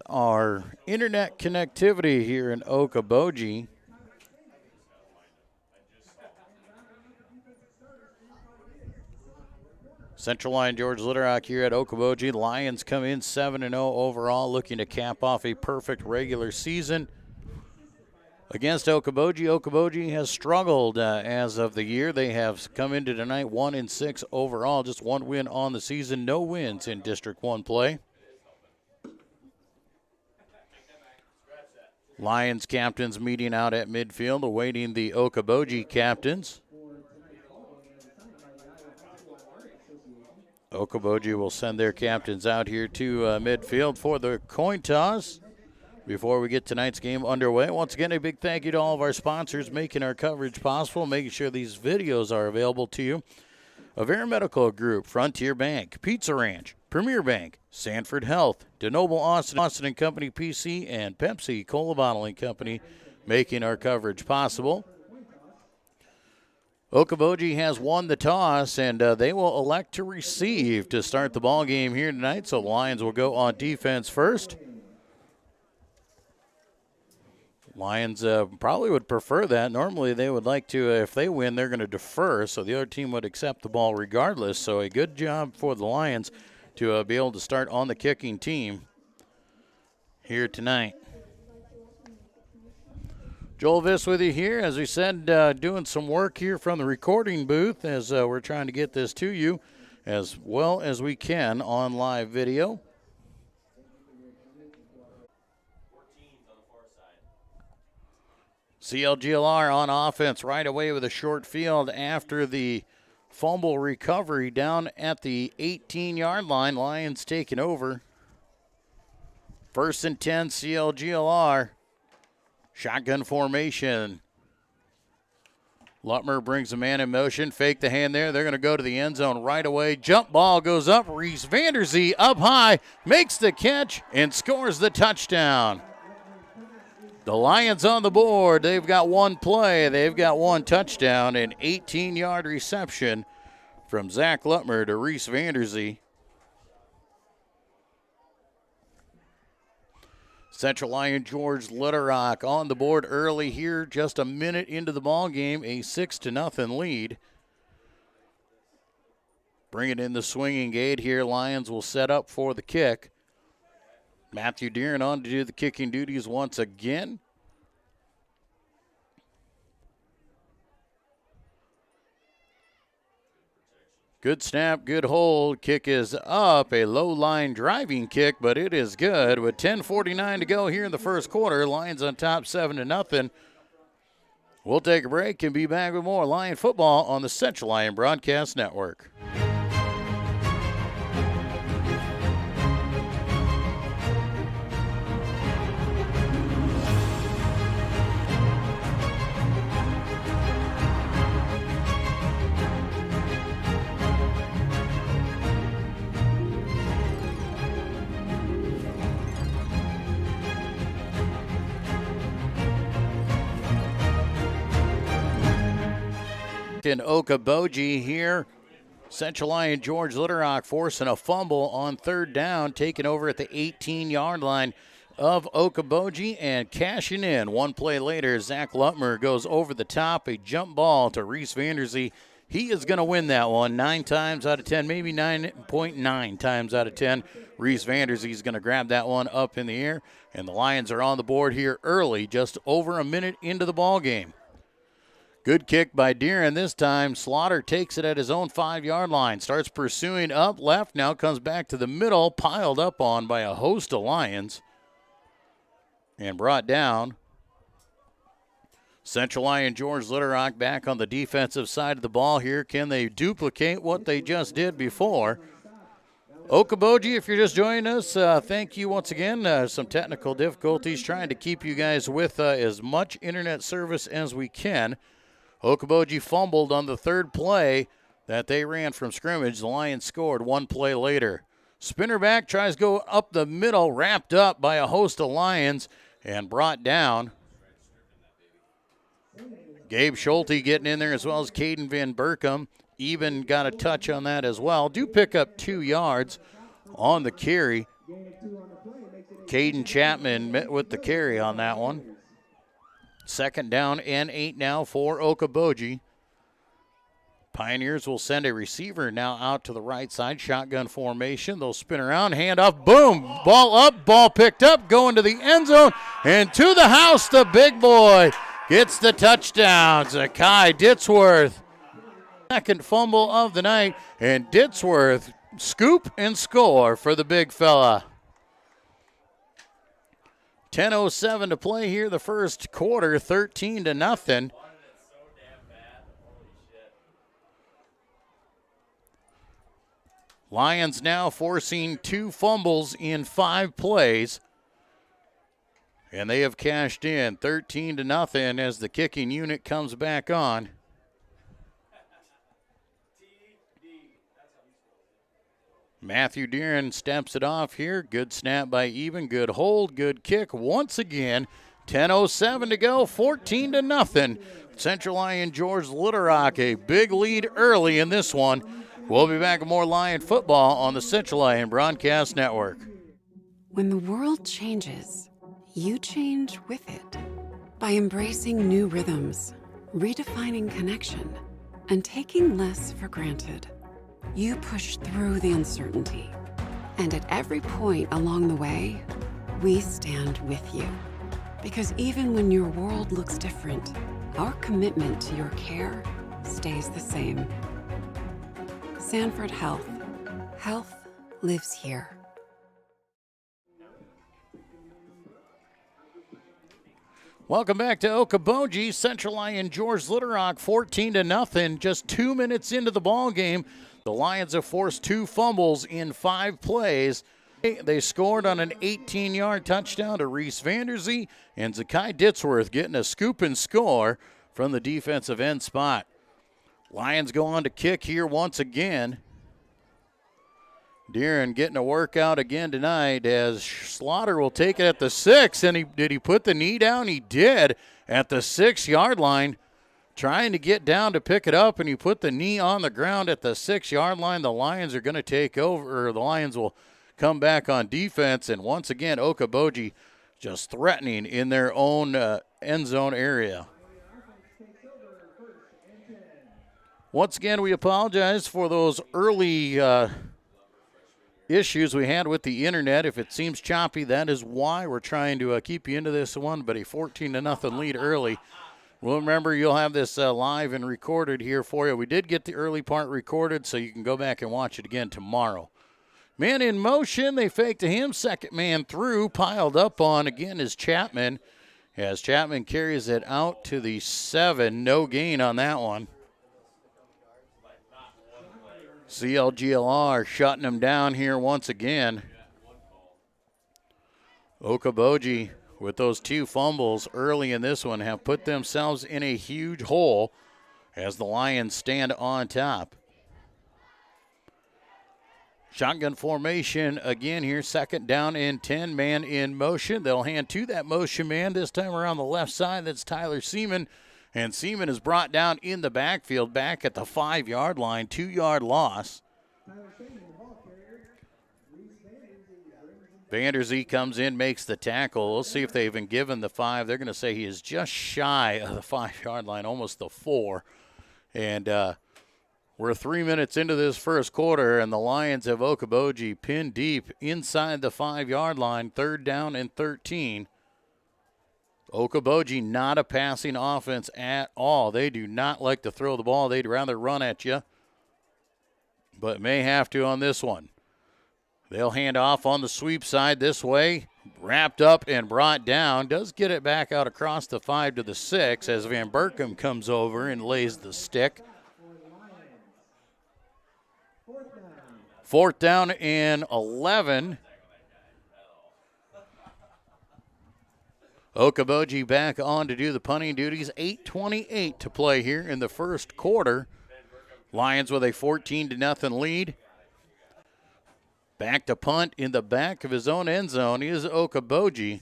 our internet connectivity here in Okoboji. Central Lyon George Litterock here at Okoboji. Lions come in 7-0 overall, looking to cap off a perfect regular season against Okoboji. Okoboji has struggled as of the year. They have come into tonight 1-6 overall, just one win on the season, no wins in District 1 play. Lions captains meeting out at midfield, awaiting the Okoboji captains. Okoboji will send their captains out here to midfield for the coin toss before we get tonight's game underway. Once again, a big thank you to all of our sponsors making our coverage possible, making sure these videos are available to you. Avera Medical Group, Frontier Bank, Pizza Ranch, Premier Bank, Sanford Health, DeNoble Austin & Company PC, and Pepsi Cola Bottling Company making our coverage possible. Okoboji has won the toss, and they will elect to receive to start the ball game here tonight. So the Lions will go on defense first. Lions probably would prefer that. Normally they would like to, if they win, they're going to defer, so the other team would accept the ball regardless. So a good job for the Lions to be able to start on the kicking team here tonight. Joel Viss with you here, as we said, doing some work here from the recording booth as we're trying to get this to you as well as we can on live video. CLGLR on offense right away with a short field after the fumble recovery down at the 18-yard line. Lions taking over. 1st and 10, CLGLR. Shotgun formation. Lutmer brings a man in motion. Fake the hand there. They're going to go to the end zone right away. Jump ball goes up. Reese Vanderzee up high. Makes the catch and scores the touchdown. The Lions on the board. They've got one play. They've got one touchdown. An 18-yard reception from Zach Lutmer to Reese Vanderzee. Central Lyon George Litterock on the board early here, just a minute into the ball game, a 6-0 lead. Bringing in the swinging gate here. Lions will set up for the kick. Matthew Deeren on to do the kicking duties once again. Good snap, good hold. Kick is up, a low line driving kick, but it is good. With 10:49 to go here in the first quarter, Lions on top 7-0. We'll take a break and be back with more Lion football on the Central Lyon Broadcast Network. In Okoboji here. Central Lyon George Litterock forcing a fumble on 3rd down, taking over at the 18-yard line of Okoboji and cashing in. One play later, Zach Lutmer goes over the top, a jump ball to Reese Vanderzee. He is going to win that one 9 times out of 10, maybe 9.9 times out of 10. Reese Vanderzee is going to grab that one up in the air, and the Lions are on the board here early, just over a minute into the ball game. Good kick by Deeren this time. Slaughter takes it at his own 5-yard line. Starts pursuing up left. Now comes back to the middle. Piled up on by a host of Lions. And brought down. Central Lyon George Litterock back on the defensive side of the ball here. Can they duplicate what they just did before? Okoboji, if you're just joining us, thank you once again. Some technical difficulties trying to keep you guys with as much internet service as we can. Okoboji fumbled on the 3rd play that they ran from scrimmage. The Lions scored one play later. Spinner back, tries to go up the middle, wrapped up by a host of Lions and brought down. Gabe Schulte getting in there as well as Caden Van Berkham. Even got a touch on that as well. Do pick up 2 yards on the carry. Caden Chapman met with the carry on that one. Second down and 8 now for Okoboji. Pioneers will send a receiver now out to the right side. Shotgun formation. They'll spin around, hand off, boom. Ball up, ball picked up, going to the end zone. And to the house, the big boy gets the touchdown. Zakai Ditzworth. Second fumble of the night. And Ditzworth scoop and score for the big fella. 10:07 to play here, the first quarter, 13-0. Lions now forcing 2 fumbles in 5 plays. And they have cashed in 13-0 as the kicking unit comes back on. Matthew Deeren steps it off here. Good snap by Even. Good hold. Good kick once again. 10:07 to go. 14-0. Central Lyon George Little Rock a big lead early in this one. We'll be back with more Lion football on the Central Lyon Broadcast Network. When the world changes, you change with it. By embracing new rhythms, redefining connection, and taking less for granted. You push through the uncertainty. And at every point along the way, we stand with you. Because even when your world looks different, our commitment to your care stays the same. Sanford Health. Health lives here. Welcome back to Okoboji. Central Lyon George Little Rock 14-0. Just 2 minutes into the ball game, the Lions have forced 2 fumbles in 5 plays. They scored on an 18-yard touchdown to Reese Vanderzee, and Zakai Ditzworth getting a scoop and score from the defensive end spot. Lions go on to kick here once again. Deeren getting a workout again tonight as Slaughter will take it at the 6. And did he put the knee down? He did at the 6-yard line. Trying to get down to pick it up, and he put the knee on the ground at the 6-yard line. The Lions are going to take over, or the Lions will come back on defense. And once again, Okoboji just threatening in their own end zone area. Once again, we apologize for those early issues we had with the internet. If it seems choppy, that is why we're trying to keep you into this one, but a 14-0 lead early. Well, remember, you'll have this live and recorded here for you. We did get the early part recorded, so you can go back and watch it again tomorrow. Man in motion, they fake to him. Second man through, piled up on again is Chapman. As Chapman carries it out to the 7, no gain on that one. CLGLR shutting him down here once again. Okoboji, with those 2 fumbles early in this one, have put themselves in a huge hole as the Lions stand on top. Shotgun formation again here, second down and 10, man in motion. They'll hand to that motion man, this time around the left side. That's Tyler Seaman. And Seaman is brought down in the backfield, back at the 5-yard line, 2-yard loss. Vanderzee comes in, makes the tackle. We'll see if they've been given the 5. They're going to say he is just shy of the 5-yard line, almost the 4. And we're 3 minutes into this first quarter, and the Lions have Okoboji pinned deep inside the 5-yard line, 3rd down and 13. Okoboji not a passing offense at all. They do not like to throw the ball. They'd rather run at you, but may have to on this one. They'll hand off on the sweep side this way. Wrapped up and brought down. Does get it back out across the 5 to the 6 as Van Berkom comes over and lays the stick. 4th down and 11. Okoboji back on to do the punting duties. 8:28 to play here in the first quarter. Lions with a 14-0 lead. Back to punt in the back of his own end zone is Okoboji.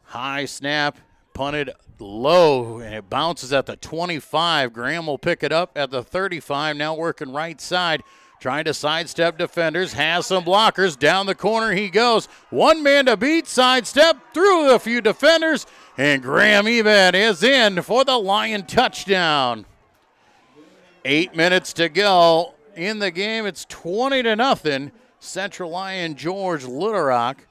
High snap, punted low, and it bounces at the 25. Graham will pick it up at the 35. Now working right side trying to sidestep defenders, has some blockers. Down the corner he goes. One man to beat, sidestep through a few defenders, and Graham Eben is in for the Lion touchdown. 8 minutes to go in the game. It's 20-0. Central Lyon George Little Rock.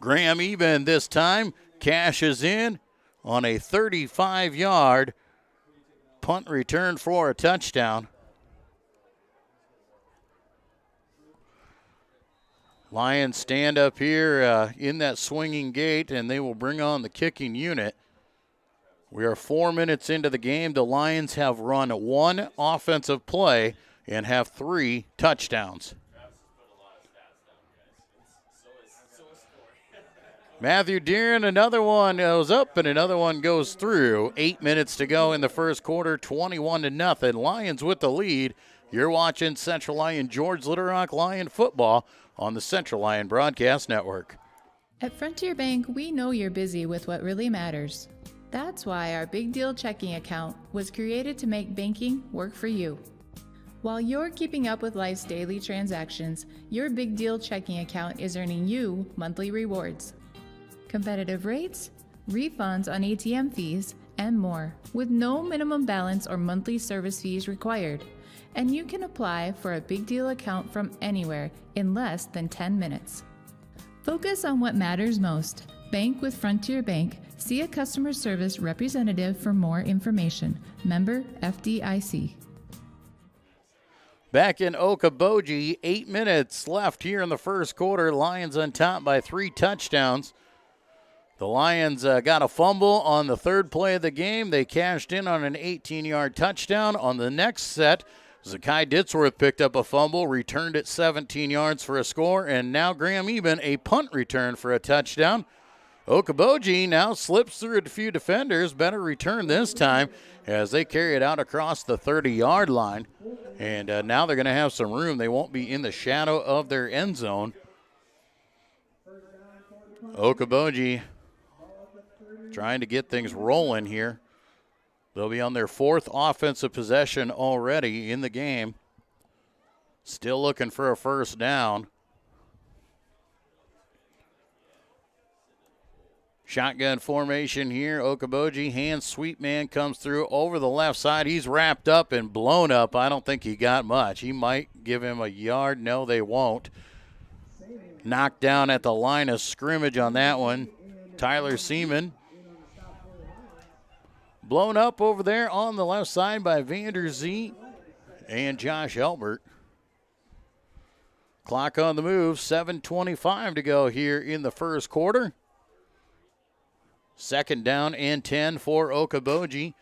Graham Eben this time cashes in on a 35-yard punt return for a touchdown. Lions stand up here in that swinging gate, and they will bring on the kicking unit. We are 4 minutes into the game. The Lions have run one offensive play and have 3 touchdowns. Matthew Deeren, another one goes up and another one goes through. 8 minutes to go in the first quarter, 21-0. Lions with the lead. You're watching Central Lyon George Little Rock Lion football on the Central Lyon Broadcast Network. At Frontier Bank, we know you're busy with what really matters. That's why our Big Deal checking account was created to make banking work for you. While you're keeping up with life's daily transactions, your Big Deal checking account is earning you monthly rewards. Competitive rates, refunds on ATM fees, and more, with no minimum balance or monthly service fees required. And you can apply for a Big Deal account from anywhere in less than 10 minutes. Focus on what matters most. Bank with Frontier Bank. See a customer service representative for more information. Member FDIC. Back in Okoboji, 8 minutes left here in the first quarter. Lions on top by 3 touchdowns. The Lions got a fumble on the third play of the game. They cashed in on an 18-yard touchdown. On the next set, Zakai Ditzworth picked up a fumble, returned it 17 yards for a score, and now Graham Eben a punt return for a touchdown. Okoboji now slips through a few defenders. Better return this time as they carry it out across the 30-yard line. And now they're going to have some room. They won't be in the shadow of their end zone. Okoboji trying to get things rolling here. They'll be on their 4th offensive possession already in the game. Still looking for a first down. Shotgun formation here. Okoboji, hand sweep man comes through over the left side. He's wrapped up and blown up. I don't think he got much. He might give him a yard. No, they won't. Knocked down at the line of scrimmage on that one. Tyler Seaman. Blown up over there on the left side by Vander Zee and Josh Elbert. Clock on the move, 7:25 to go here in the first quarter. Second down and 10 for Okoboji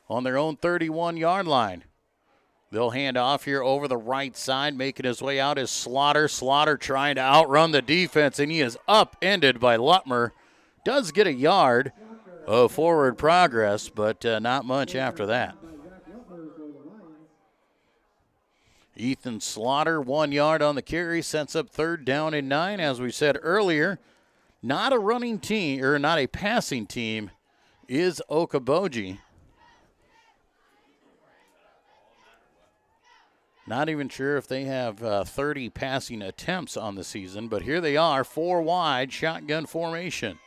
on their own 31-yard line. They'll hand off here over the right side, making his way out is Slaughter. Slaughter trying to outrun the defense, and he is upended by Lutmer. Does get a yard of forward progress, but not much after that. Ethan Slaughter, 1 yard on the carry, sets up 3rd down and 9. As we said earlier, not a running team, or not a passing team, is Okoboji. Not even sure if they have 30 passing attempts on the season, but here they are, 4 wide, shotgun formation.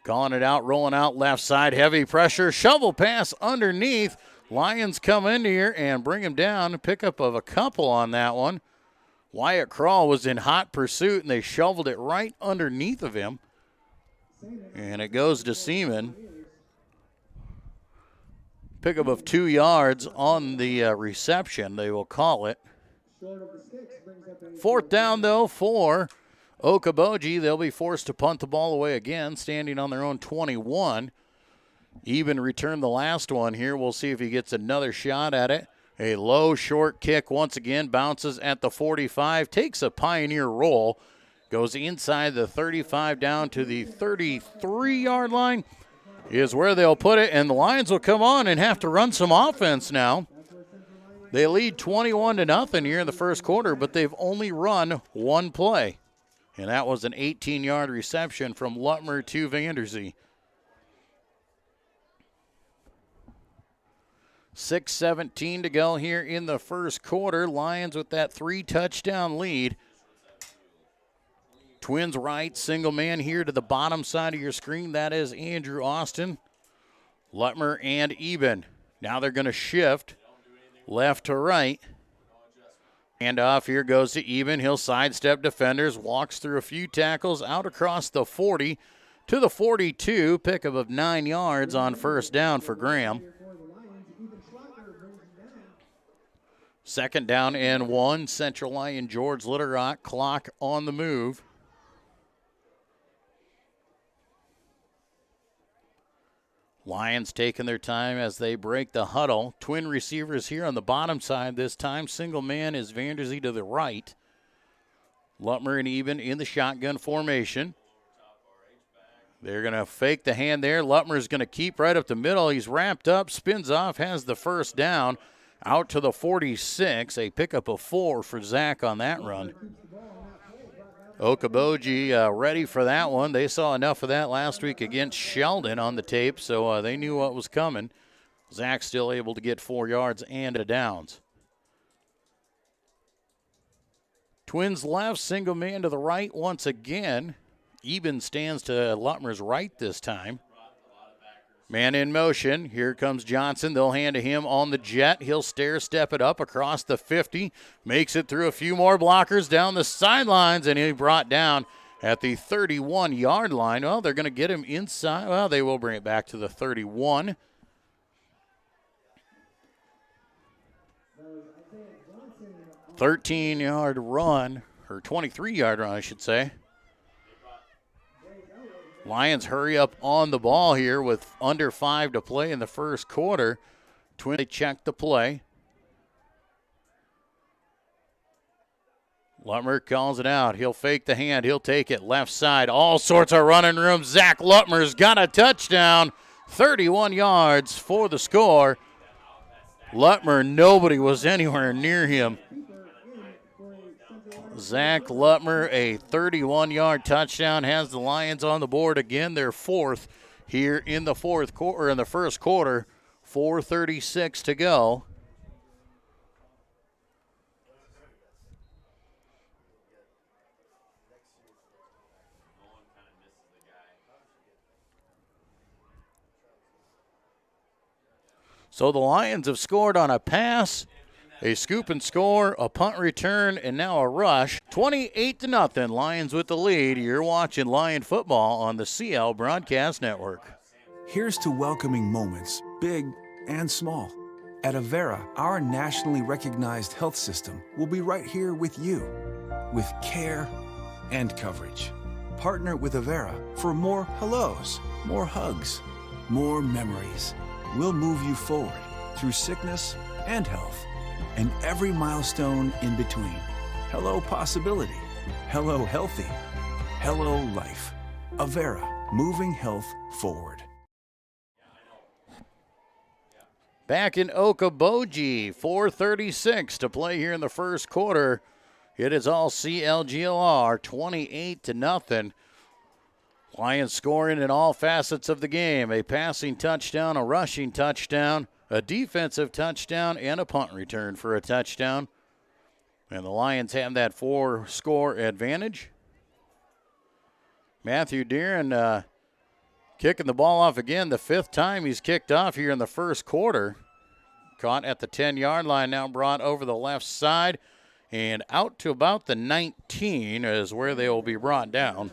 Calling it out, rolling out left side, heavy pressure, shovel pass underneath. Lions come in here and bring him down. Pickup of a couple on that one. Wyatt Krall was in hot pursuit, and they shoveled it right underneath of him. And it goes to Seaman. Pickup of 2 yards on the reception, they will call it. 4th down, though, for Okoboji. They'll be forced to punt the ball away again, standing on their own 21. Eben returned the last one here. We'll see if he gets another shot at it. A low, short kick once again, bounces at the 45, takes a pioneer roll, goes inside the 35 down to the 33-yard line is where they'll put it, and the Lions will come on and have to run some offense now. They lead 21-0 here in the first quarter, but they've only run one play, and that was an 18-yard reception from Lutmer to Vander Zee. 6:17 to go here in the first quarter. Lions with that 3-touchdown lead. Twins right, single man here to the bottom side of your screen. That is Andrew Austin. Lutmer and Eben. Now they're going to shift left to right. Hand off, here goes to Eben. He'll sidestep defenders, walks through a few tackles, out across the 40 to the 42. Pickup of 9 yards on first down for Graham. Second down and 1. Central Lyon, George Litterock. Clock on the move. Lions taking their time as they break the huddle. Twin receivers here on the bottom side this time. Single man is Vanderzee to the right. Lutmer and Eben in the shotgun formation. They're going to fake the hand there. Lutmer's going to keep right up the middle. He's wrapped up, spins off, has the first down. Out to the 46, a pickup of 4 for Zach on that run. Okoboji ready for that one. They saw enough of that last week against Sheldon on the tape, so they knew what was coming. Zach still able to get 4 yards and a downs. Twins left, single man to the right once again. Eben stands to Lutmer's right this time. Man in motion. Here comes Johnson. They'll hand to him on the jet. He'll step it up across the 50. Makes it through a few more blockers down the sidelines, and he brought down at the 31-yard line. Well, they're going to get him inside. Well, they will bring it back to the 31. (13-yard run, or 23-yard run, I should say. Lions hurry up on the ball here with under 5 to play in the first quarter. Twins, they check the play. Lutmer calls it out. He'll fake the hand. He'll take it left side. All sorts of running room. Zach Lutmer's got a touchdown. 31 yards for the score. Lutmer, nobody was anywhere near him. Zach Lutmer, a 31-yard touchdown, has the Lions on the board again. They're 4th here in the fourth quarter, in the first quarter. 4:36 to go. So the Lions have scored on a pass, a scoop and score, a punt return, and now a rush. 28-0, Lions with the lead. You're watching Lion football on the CL Broadcast Network. Here's to welcoming moments, big and small. At Avera, our nationally recognized health system will be right here with you, with care and coverage. Partner with Avera for more hellos, more hugs, more memories. We'll move you forward through sickness and health, and every milestone in between. Hello possibility. Hello healthy. Hello life. Avera, moving health forward. Back in Okoboji, 4:36 to play here in the first quarter. It is all CLGLR, 28-0. Lions scoring in all facets of the game. A passing touchdown, a rushing touchdown, a defensive touchdown, and a punt return for a touchdown. And the Lions have that 4-score advantage. Matthew Deeren kicking the ball off again. The 5th time he's kicked off here in the first quarter. Caught at the 10-yard line, now brought over the left side. And out to about the 19 is where they will be brought down.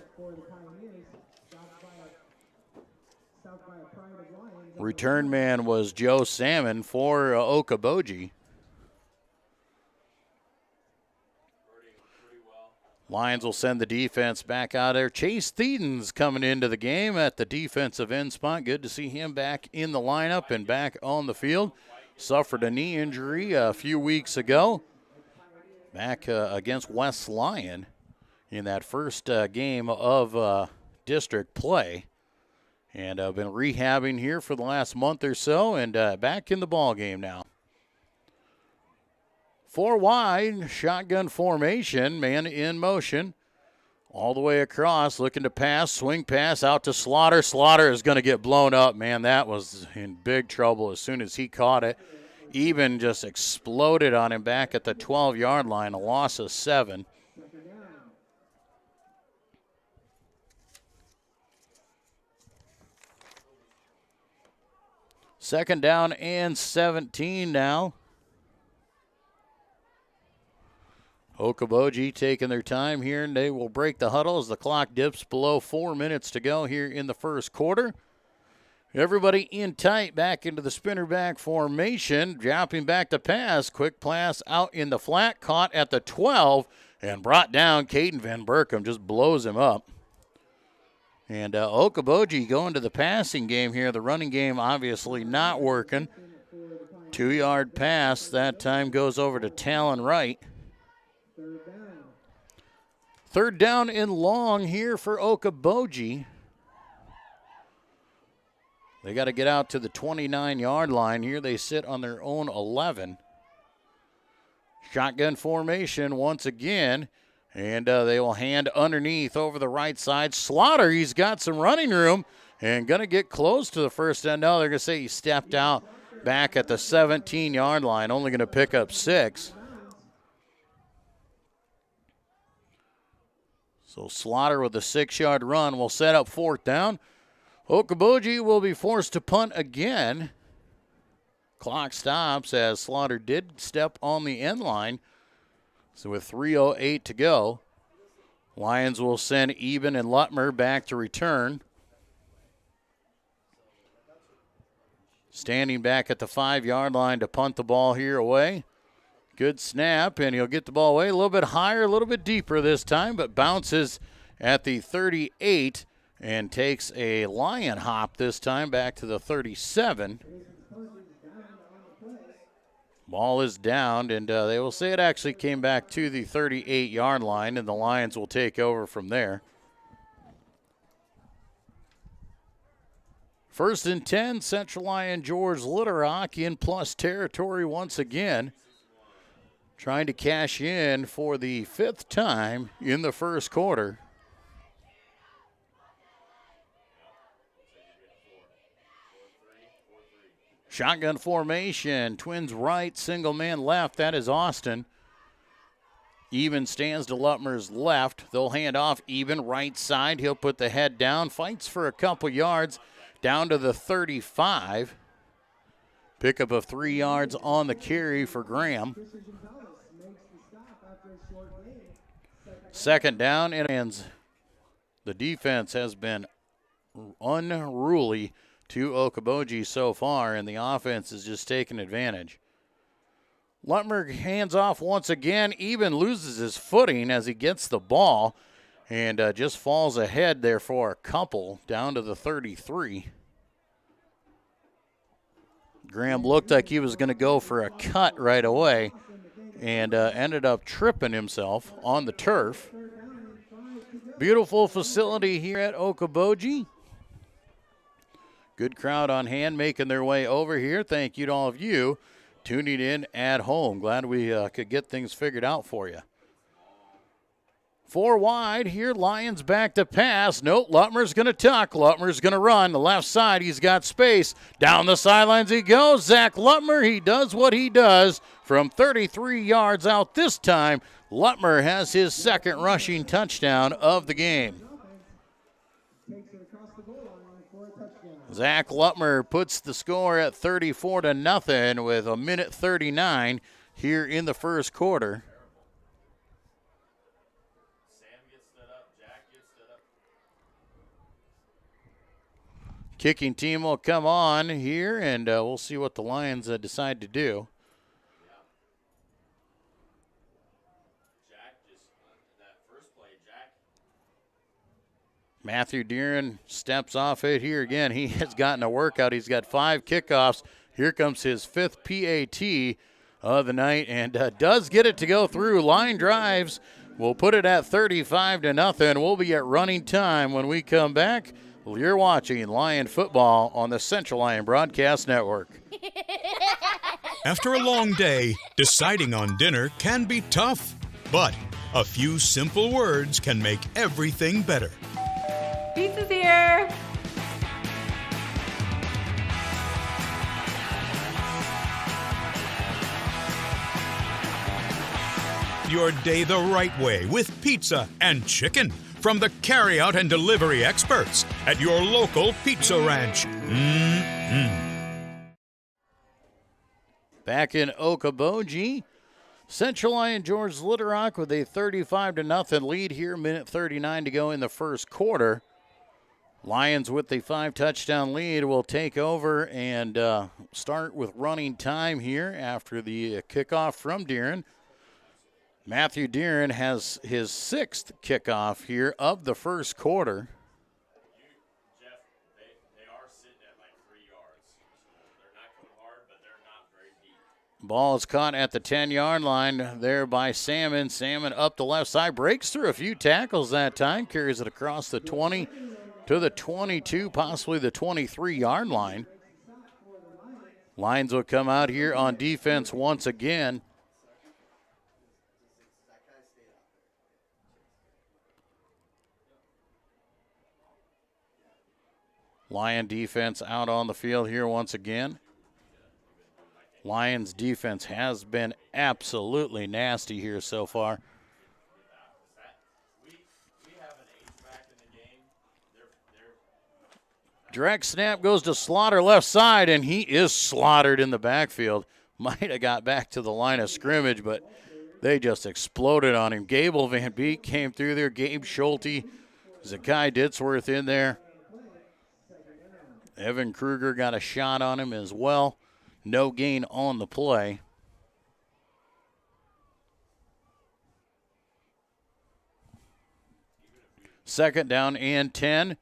Return man was Joe Salmon for Okoboji. Lions will send the defense back out there. Chase Thedens coming into the game at the defensive end spot. Good to see him back in the lineup and back on the field. Suffered a knee injury a few weeks ago. Back against West Lyon in that first game of district play. And I've been rehabbing here for the last month or so, and back in the ball game now. 4 wide, shotgun formation, man in motion. All the way across, looking to pass, swing pass out to Slaughter. Slaughter is going to get blown up, man. That was in big trouble as soon as he caught it. Eben just exploded on him back at the 12-yard line, a loss of 7. Second down and 17 now. Okoboji taking their time here, and they will break the huddle as the clock dips below 4 minutes to go here in the first quarter. Everybody in tight, back into the spinner back formation, dropping back to pass. Quick pass out in the flat, caught at the 12, and brought down. Caden Van Berkom just blows him up. And Okoboji going to the passing game here. The running game obviously not working. 2-yard pass. That time goes over to Talon Wright. Third down and long here for Okoboji. They got to get out to the 29-yard line. Here they sit on their own 11. Shotgun formation once again. And they will hand underneath over the right side. Slaughter, he's got some running room and going to get close to the first end. No, they're going to say he stepped out back at the 17-yard line, only going to pick up 6. So Slaughter with a 6-yard run will set up 4th down. Okoboji will be forced to punt again. Clock stops as Slaughter did step on the end line. So with 3:08 to go, Lions will send Eben and Lutmer back to return. Standing back at the 5-yard line to punt the ball here away. Good snap, and he'll get the ball away a little bit higher, a little bit deeper this time, but bounces at the 38 and takes a Lion hop this time back to the 37. Ball is down, and they will say it actually came back to the 38-yard line, and the Lions will take over from there. 1st and 10, Central Lyon George Little Rock in plus territory once again. Trying to cash in for the 5th time in the first quarter. Shotgun formation, twins right, single man left. That is Austin. Eben stands to Lutmer's left. They'll hand off Eben right side. He'll put the head down, fights for a couple yards down to the 35. Pickup of 3 yards on the carry for Graham. Second down and ends. The defense has been unruly to Okoboji so far, and the offense is just taking advantage. Lutmer hands off once again. Eben loses his footing as he gets the ball and just falls ahead there for a couple down to the 33. Graham looked like he was going to go for a cut right away and ended up tripping himself on the turf. Beautiful facility here at Okoboji. Good crowd on hand making their way over here. Thank you to all of you tuning in at home. Glad we could get things figured out for you. 4 wide here. Lions back to pass. Nope, Lutmer's going to tuck. Lutmer's going to run. The left side, he's got space. Down the sidelines he goes. Zach Lutmer, he does what he does from 33 yards out this time. Lutmer has his 2nd rushing touchdown of the game. Zach Lutmer puts the score at 34-0 with 1:39 here in the first quarter. Kicking team will come on here, and we'll see what the Lions decide to do. Matthew Deeren steps off it here again. He has gotten a workout. He's got 5 kickoffs. Here comes his 5th PAT of the night and does get it to go through. Line drives. We'll put it at 35-0. We'll be at running time when we come back. You're watching Lion football on the Central Lyon Broadcast Network. After a long day, deciding on dinner can be tough, but a few simple words can make everything better. Pizza's here! End your day the right way with pizza and chicken from the carryout and delivery experts at your local Pizza Ranch. Back in Okoboji, Central Lyon George Little Rock with a 35-0 lead here, minute 39 to go in the first quarter. Lions with the 5-touchdown lead will take over and start with running time here after the kickoff from Deeren. Matthew Deeren has his 6th kickoff here of the first quarter. Jeff, they are sitting at like 3 yards. So they're not going hard, but they're not very deep. Ball is caught at the 10-yard line there by Salmon. Salmon up the left side, breaks through a few tackles that time, carries it across the 20 to the 22, possibly the 23-yard line. Lions will come out here on defense once again. Lion defense out on the field here once again. Lions defense has been absolutely nasty here so far. Direct snap goes to Slaughter left side, and he is slaughtered in the backfield. Might have got back to the line of scrimmage, but they just exploded on him. Gable Van Beek came through there. Gabe Schulte, Zakai Ditzworth in there. Evan Kruger got a shot on him as well. No gain on the play. Second down and 10.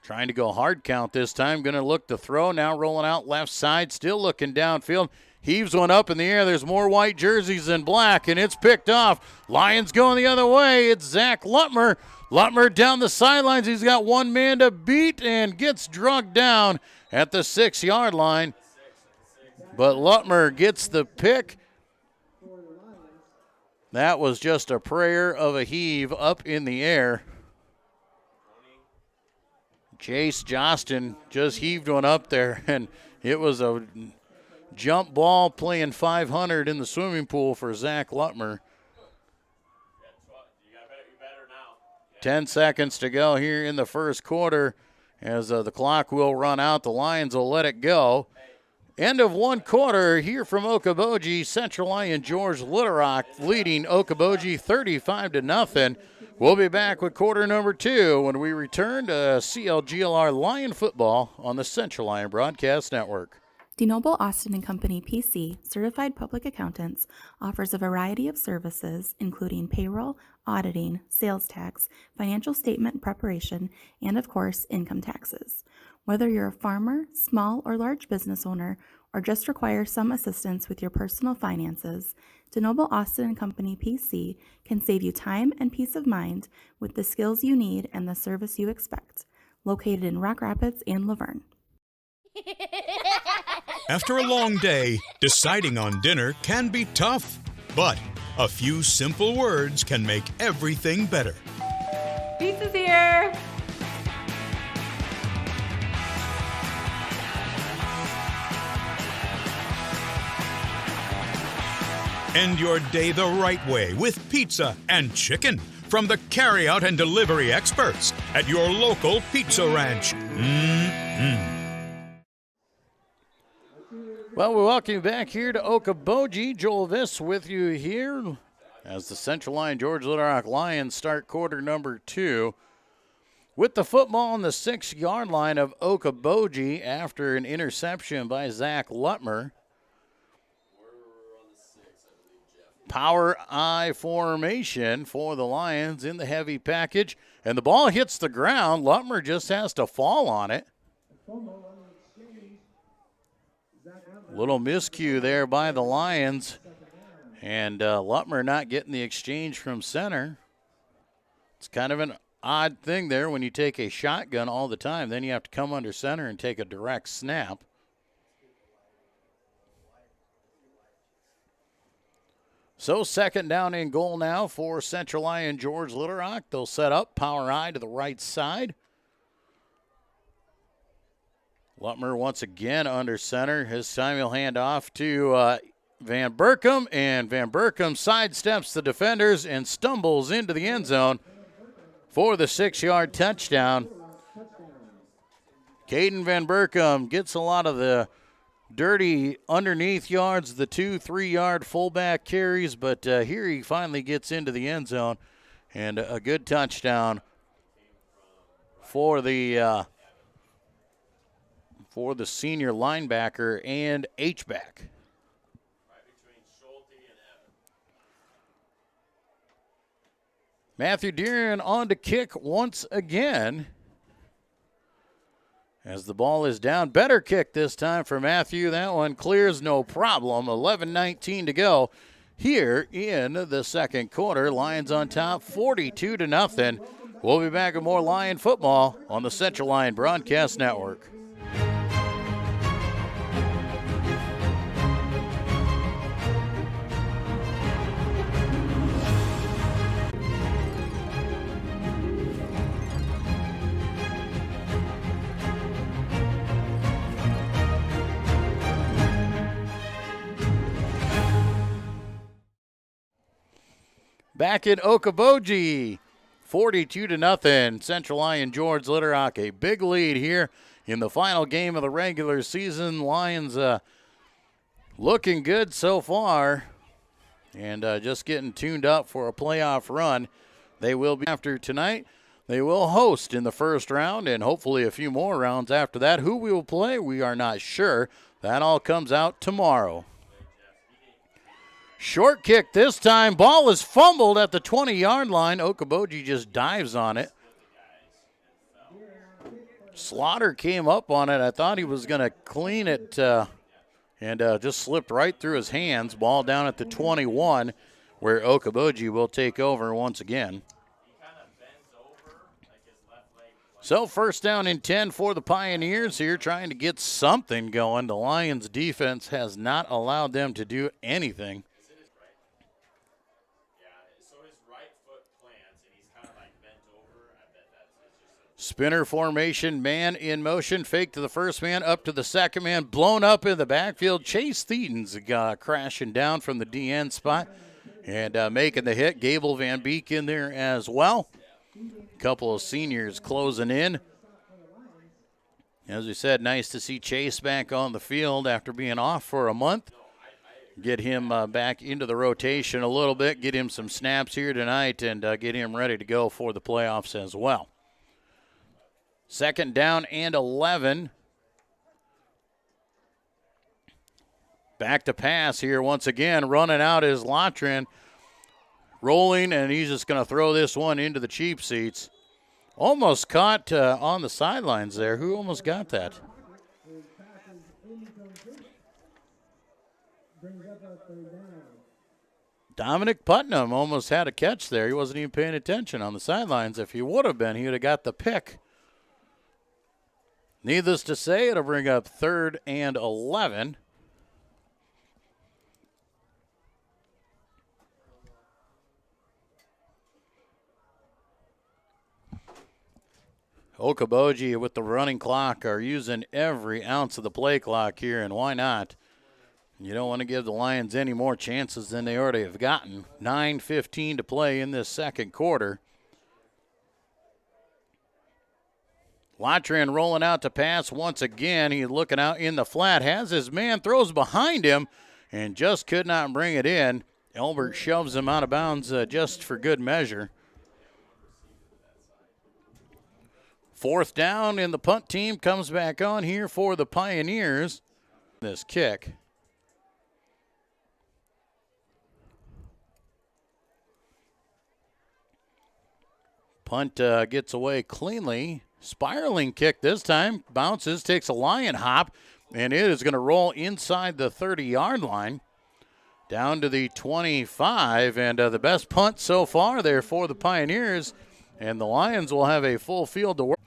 Trying to go hard count this time. Going to look to throw. Now rolling out left side. Still looking downfield. Heaves one up in the air. There's more white jerseys than black, and it's picked off. Lions going the other way. It's Zach Lutmer. Lutmer down the sidelines. He's got one man to beat and gets drugged down at the 6-yard line. But Lutmer gets the pick. That was just a prayer of a heave up in the air. Chase Jostin just heaved one up there, and it was a jump ball playing 500 in the swimming pool for Zach Lutmer. 10 seconds to go here in the first quarter as the clock will run out. The Lions will let it go. End of one quarter here from Okoboji. Central Lyon George Little Rock leading Okoboji 35-0. We'll be back with quarter number 2 when we return to CLGLR Lion football on the Central Lyon Broadcast Network. DeNoble Austin & Company PC, certified public accountants, offers a variety of services including payroll, auditing, sales tax, financial statement preparation, and of course, income taxes. Whether you're a farmer, small or large business owner, or just require some assistance with your personal finances, DeNoble Austin & Company PC can save you time and peace of mind with the skills you need and the service you expect. Located in Rock Rapids and Laverne. After a long day, deciding on dinner can be tough, but a few simple words can make everything better. Pizza's here! End your day the right way with pizza and chicken from the carryout and delivery experts at your local Pizza Ranch. Well, we welcome you back here to Okoboji. Joel Viss with you here as the Central Lyon George Little Rock Lions start quarter number 2 with the football on the 6-yard line of Okoboji after an interception by Zach Lutmer. Power I formation for the Lions in the heavy package, and the ball hits the ground. Lutmer just has to fall on it. Little miscue there by the Lions, and Lutmer not getting the exchange from center. It's kind of an odd thing there when you take a shotgun all the time. Then you have to come under center and take a direct snap. So second down and goal now for Central Lyon George Little Rock. They'll set up power I to the right side. Lutmer once again under center. His time he'll hand off to Van Berkom, and Van Berkom sidesteps the defenders and stumbles into the end zone for the 6-yard touchdown. Caden Van Berkom gets a lot of the dirty underneath yards, the 2-3-yard fullback carries, but here he finally gets into the end zone, and a good touchdown for the senior linebacker and H-back. Matthew Deeren on to kick once again as the ball is down. Better kick this time for Matthew. That one clears no problem. 11:19 to go here in the second quarter. Lions on top 42-0. We'll be back with more Lion football on the Central Lion Broadcast Network. Back in Okoboji, 42-0. Central Lion George Litterock, a big lead here in the final game of the regular season. Lions looking good so far and just getting tuned up for a playoff run. They will be after tonight. They will host in the first round and hopefully a few more rounds after that. Who we will play, we are not sure. That all comes out tomorrow. Short kick this time. Ball is fumbled at the 20-yard line. Okoboji just dives on it. Slaughter came up on it. I thought he was going to clean it and just slipped right through his hands. Ball down at the 21 where Okoboji will take over once again. So first down and 10 for the Pioneers here, trying to get something going. The Lions defense has not allowed them to do anything. Spinner formation, man in motion, fake to the first man, up to the second man, blown up in the backfield. Chase Theaton's crashing down from the DN spot and making the hit. Gable Van Beek in there as well. A couple of seniors closing in. As we said, nice to see Chase back on the field after being off for a month. Get him back into the rotation a little bit, get him some snaps here tonight, and get him ready to go for the playoffs as well. Second down and 11. Back to pass here once again. Running out is Lutmer. Rolling, and he's just going to throw this one into the cheap seats. Almost caught on the sidelines there. Who almost got that? Dominic Putnam almost had a catch there. He wasn't even paying attention on the sidelines. If he would have been, he would have got the pick. Needless to say, it'll bring up 3rd and 11. Okoboji with the running clock are using every ounce of the play clock here, and why not? You don't want to give the Lions any more chances than they already have gotten. 9:15 to play in this second quarter. Lutmer rolling out to pass once again. He's looking out in the flat, has his man, throws behind him, and just could not bring it in. Elbert shoves him out of bounds just for good measure. Fourth down, and the punt team comes back on here for the Pioneers. This kick. Punt gets away cleanly. Spiraling kick this time. Bounces, takes a Lion hop, and it is going to roll inside the 30-yard line. Down to the 25, and the best punt so far there for the Pioneers. And the Lions will have a full field to work.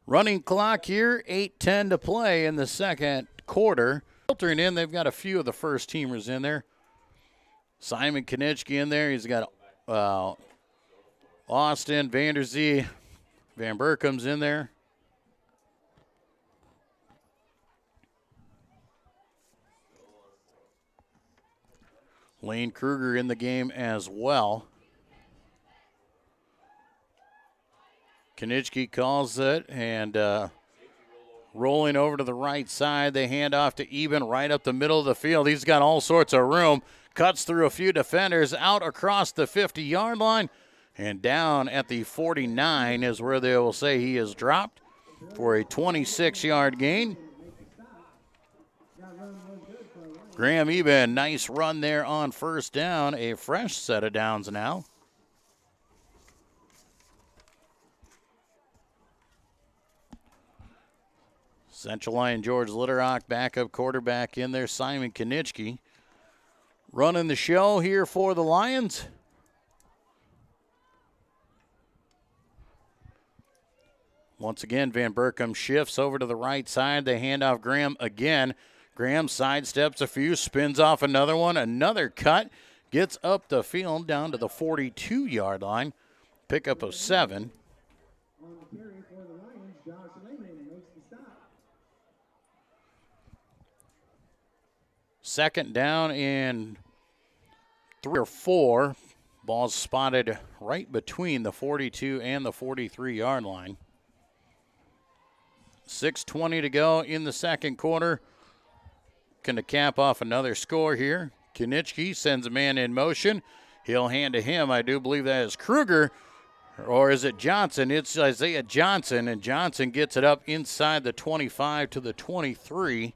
Running clock here, 8:10 to play in the second quarter. Filtering in, they've got a few of the first teamers in there. Simon Kanitzki in there. He's got Austin, Vanderzee, Van Berkom's in there. Lane Kruger in the game as well. Kanitzki calls it, and rolling over to the right side, they hand off to Eben right up the middle of the field. He's got all sorts of room, cuts through a few defenders, out across the 50-yard line, and down at the 49 is where they will say he is dropped for a 26-yard gain. Graham Eben, nice run there on first down, a fresh set of downs now. Central Lyon George Litterock, backup quarterback in there, Simon Kanitzki. Running the show here for the Lions. Once again, Van Berkom shifts over to the right side. They hand off Graham again. Graham sidesteps a few, spins off another one, another cut, gets up the field down to the 42-yard line. Pickup of 7. Second down and 3 or 4. Ball's spotted right between the 42 and the 43-yard line. 6:20 to go in the second quarter. Going to cap off another score here. Kanitzki sends a man in motion. He'll hand to him. I do believe that is Kruger. Or is it Johnson? It's Isaiah Johnson, and Johnson gets it up inside the 25 to the 23.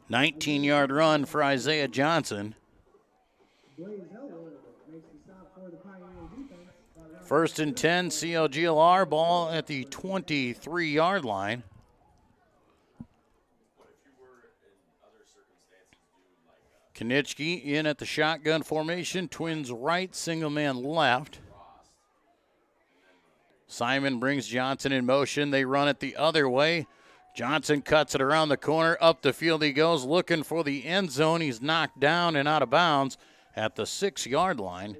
19-yard run for Isaiah Johnson. First and 10, CLGLR, ball at the 23-yard line. Kanitzki in at the shotgun formation, twins right, single man left. Simon brings Johnson in motion. They run it the other way. Johnson cuts it around the corner. Up the field he goes, looking for the end zone. He's knocked down and out of bounds at the 6-yard line.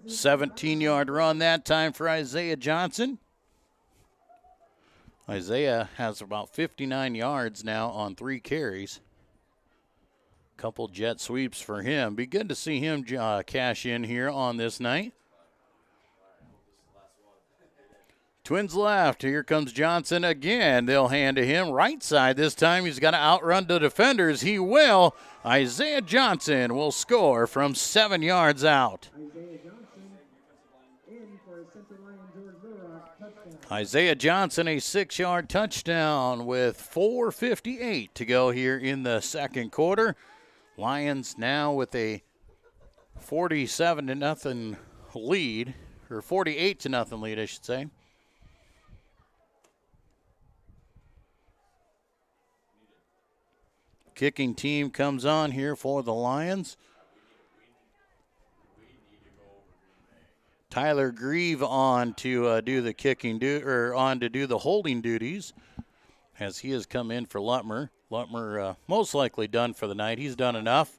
17-yard run that time for Isaiah Johnson. Isaiah has about 59 yards now on 3 carries. Couple jet sweeps for him. Be good to see him cash in here on this night. Twins left. Here comes Johnson again. They'll hand to him. Right side this time. He's got to outrun the defenders. He will. Isaiah Johnson will score from 7 yards out. Isaiah Johnson, a 6-yard touchdown with 4:58 to go here in the second quarter. Lions now with a 47-0 lead, or 48-0 lead, I should say. Kicking team comes on here for the Lions. Tyler Grieve on to do the kicking on to do the holding duties, as he has come in for Lutmer. Lutmer most likely done for the night. He's done enough.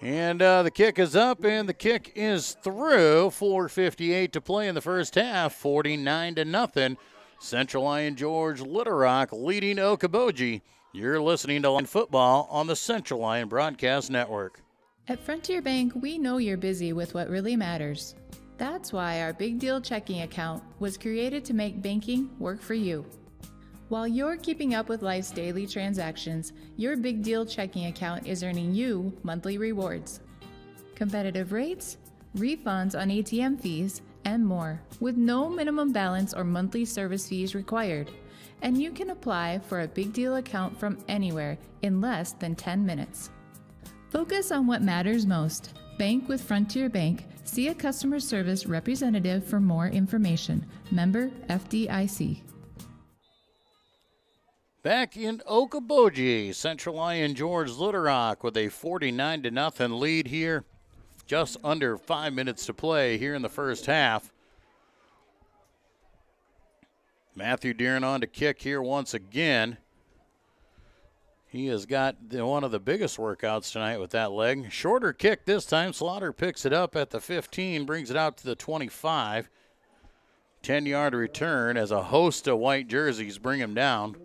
And the kick is up, and the kick is through. 4:58 to play in the first half. 49-0. Central Lyon George Litterock leading Okoboji. You're listening to Lyon Football on the Central Lyon Broadcast Network. At Frontier Bank, we know you're busy with what really matters. That's why our Big Deal checking account was created to make banking work for you. While you're keeping up with life's daily transactions, your Big Deal checking account is earning you monthly rewards. Competitive rates, refunds on ATM fees, and more, with no minimum balance or monthly service fees required. And you can apply for a Big Deal account from anywhere in less than 10 minutes. Focus on what matters most. Bank with Frontier Bank. See a customer service representative for more information. Member FDIC. Back in Okoboji, Central Lyon George Litterock with a 49-0 lead here. Just under 5 minutes to play here in the first half. Matthew Deeren on to kick here once again. He has got one of the biggest workouts tonight with that leg. Shorter kick this time. Slaughter picks it up at the 15, brings it out to the 25. 10-yard return as a host of white jerseys bring him down.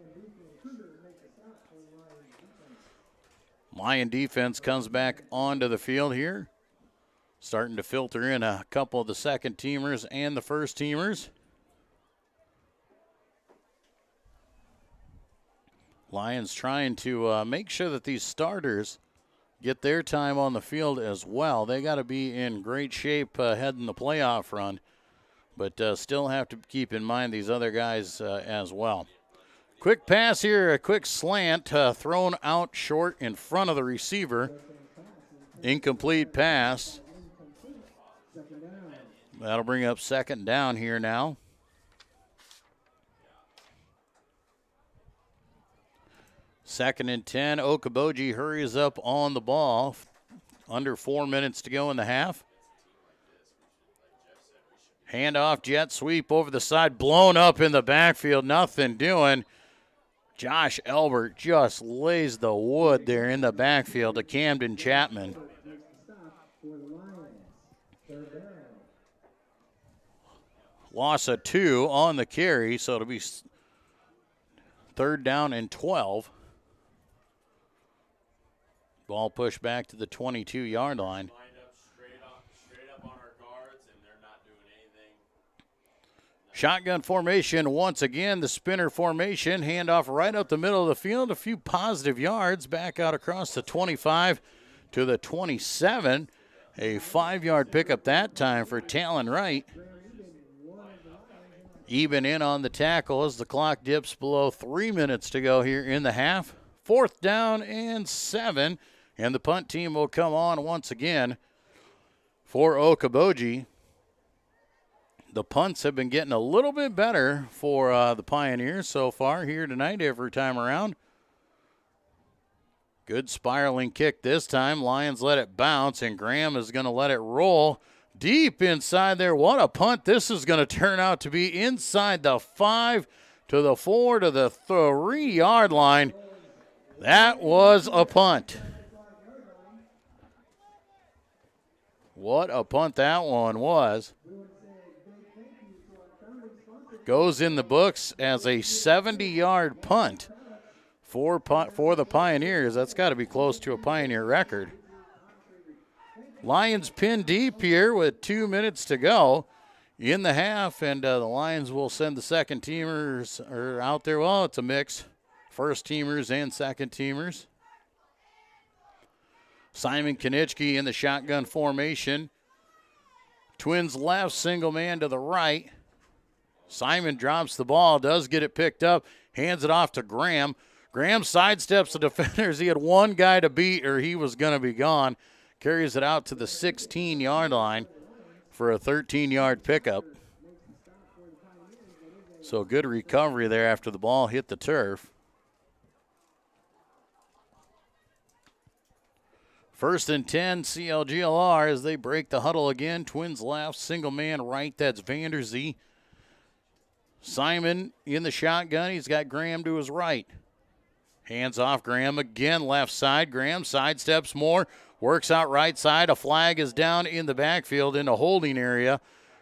Lyon defense comes back onto the field here. Starting to filter in a couple of the second teamers and the first teamers. Lions trying to make sure that these starters get their time on the field as well. They got to be in great shape heading the playoff run, but still have to keep in mind these other guys as well. Quick pass here, a quick slant thrown out short in front of the receiver. Incomplete pass. That'll bring up second down here now. Second and 10. Okoboji hurries up on the ball. Under 4 minutes to go in the half. Handoff, jet sweep over the side. Blown up in the backfield. Nothing doing. Josh Elbert just lays the wood there in the backfield to Camden Chapman. Loss of 2 on the carry, so it'll be third down and 12. Ball pushed back to the 22-yard line. Straight up on our guards, and they're not doing anything. Shotgun formation once again, the spinner formation. Handoff right up the middle of the field. A few positive yards back out across the 25 to the 27. A 5-yard pickup that time for Talon Wright. Even in on the tackle as the clock dips below 3 minutes to go here in the half. Fourth down and 7. And the punt team will come on once again for Okoboji. The punts have been getting a little bit better for the Pioneers so far here tonight every time around. Good spiraling kick this time. Lions let it bounce, and Graham is going to let it roll deep inside there. What a punt this is going to turn out to be inside the 5 to the 4 to the 3-yard line. That was a punt. What a punt that one was. Goes in the books as a 70-yard punt for the Pioneers. That's got to be close to a Pioneer record. Lions pinned deep here with 2 minutes to go in the half, and the Lions will send the second teamers out there. Well, it's a mix. First teamers and second teamers. Simon Kanitzki in the shotgun formation. Twins left, single man to the right. Simon drops the ball, does get it picked up, hands it off to Graham. Graham sidesteps the defenders. He had one guy to beat or he was going to be gone. Carries it out to the 16-yard line for a 13-yard pickup. So good recovery there after the ball hit the turf. First and 10, CLGLR as they break the huddle again. Twins left, single man right. That's Vanderzee. Simon in the shotgun. He's got Graham to his right. Hands off Graham again, left side. Graham sidesteps more, works out right side. A flag is down in the backfield in the holding area.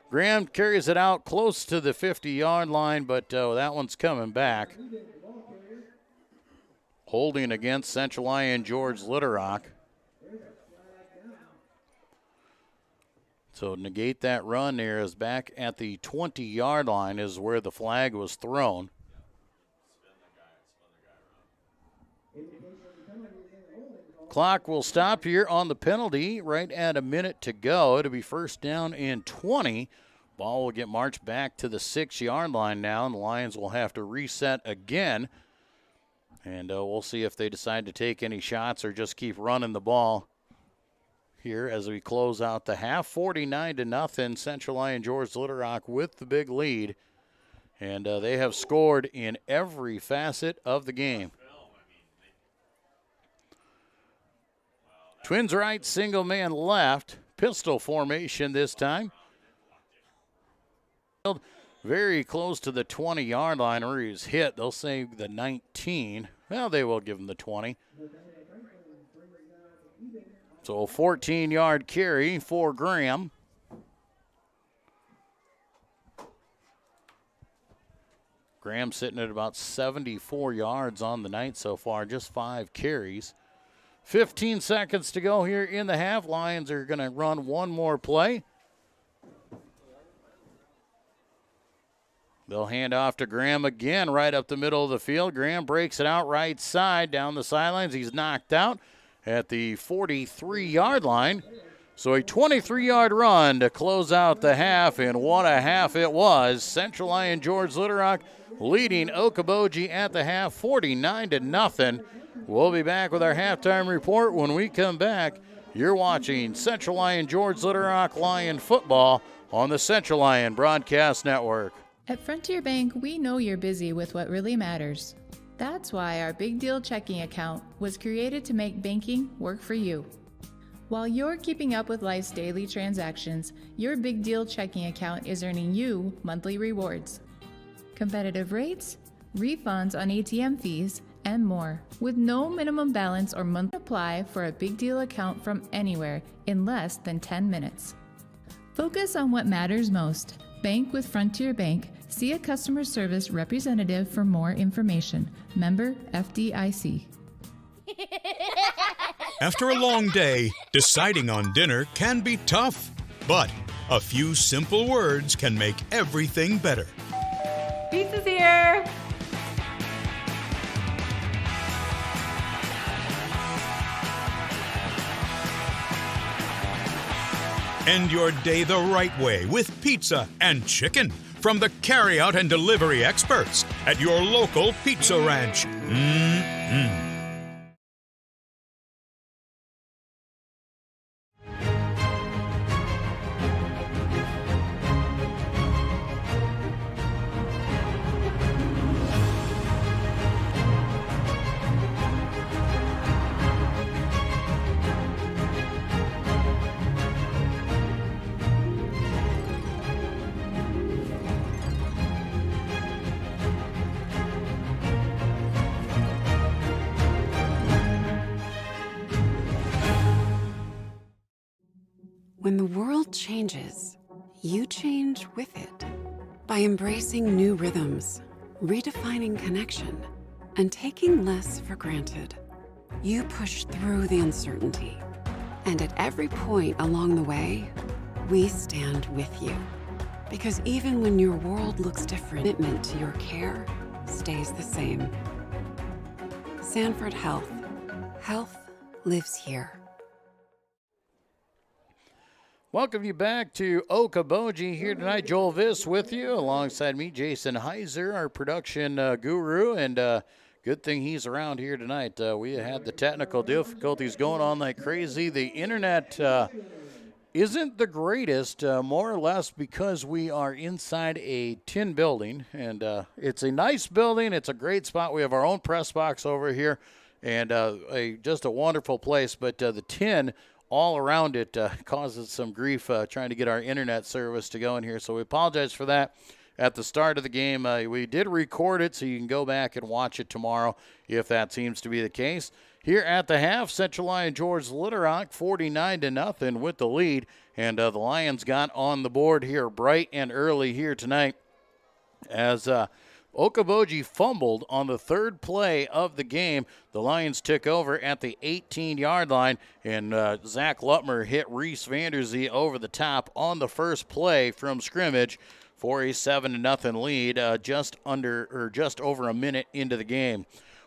Graham carries it out close to the 50-yard line, but that one's coming back. Holding against Central Lyon George Litterock. So negate that run there is back at the 20-yard line is where the flag was thrown. Clock will stop here on the penalty right at a minute to go. It'll be first down and 20. Ball will get marched back to the 6-yard line now, and the Lions will have to reset again. And we'll see if they decide to take any shots or just keep running the ball here as we close out the half. 49-0. Central Lyon George Litterock with the big lead. And they have scored in every facet of the game. Twins right, single man left. Pistol formation this time. Very close to the 20-yard line where he's hit. They'll say the 19. Well, they will give him the 20. So a 14-yard carry for Graham. Graham sitting at about 74 yards on the night so far, just 5 carries. 15 seconds to go here in the half. Lions are going to run one more play. They'll hand off to Graham again right up the middle of the field. Graham breaks it out right side down the sidelines. He's knocked out at the 43-yard line. So a 23-yard run to close out the half, and what a half it was. Central Lyon George Little Rock leading Okoboji at the half 49-0. We'll be back with our halftime report when we come back. You're watching Central Lyon George Little Rock Lion football on the Central Lyon Broadcast Network. At Frontier Bank, we know you're busy with what really matters. That's why our Big Deal checking account was created to make banking work for you. While you're keeping up with life's daily transactions, your Big Deal checking account is earning you monthly rewards. Competitive rates, refunds on ATM fees, and more, with no minimum balance or month. Apply for a Big Deal account from anywhere in less than 10 minutes. Focus on what matters most. Bank with Frontier Bank. See a customer service representative for more information. Member FDIC. After a long day, deciding on dinner can be tough, but a few simple words can make everything better. Pizza's here. End your day the right way with pizza and chicken from the carryout and delivery experts at your local Pizza Ranch. When the world changes, you change with it. By embracing new rhythms, redefining connection, and taking less for granted, you push through the uncertainty. And at every point along the way, we stand with you. Because even when your world looks different, commitment to your care stays the same. Sanford Health. Health lives here. Welcome you back to Okoboji here tonight. Joel Viss with you, alongside me, Jason Heiser, our production guru, and good thing he's around here tonight. We had the technical difficulties going on like crazy. The internet isn't the greatest, more or less because we are inside a tin building, and it's a nice building. It's a great spot. We have our own press box over here, and just a wonderful place, but the tin all around it causes some grief trying to get our internet service to go in here. So we apologize for that at the start of the game. We did record it, so you can go back and watch it tomorrow if that seems to be the case. Here at the half, Central Lyon George Little Rock 49-0 with the lead. And the Lions got on the board here bright and early here tonight as Okoboji fumbled on the third play of the game. The Lions took over at the 18-yard line, and Zach Lutmer hit Reese Vanderzee over the top on the first play from scrimmage for a 7-0 lead just over a minute into the game.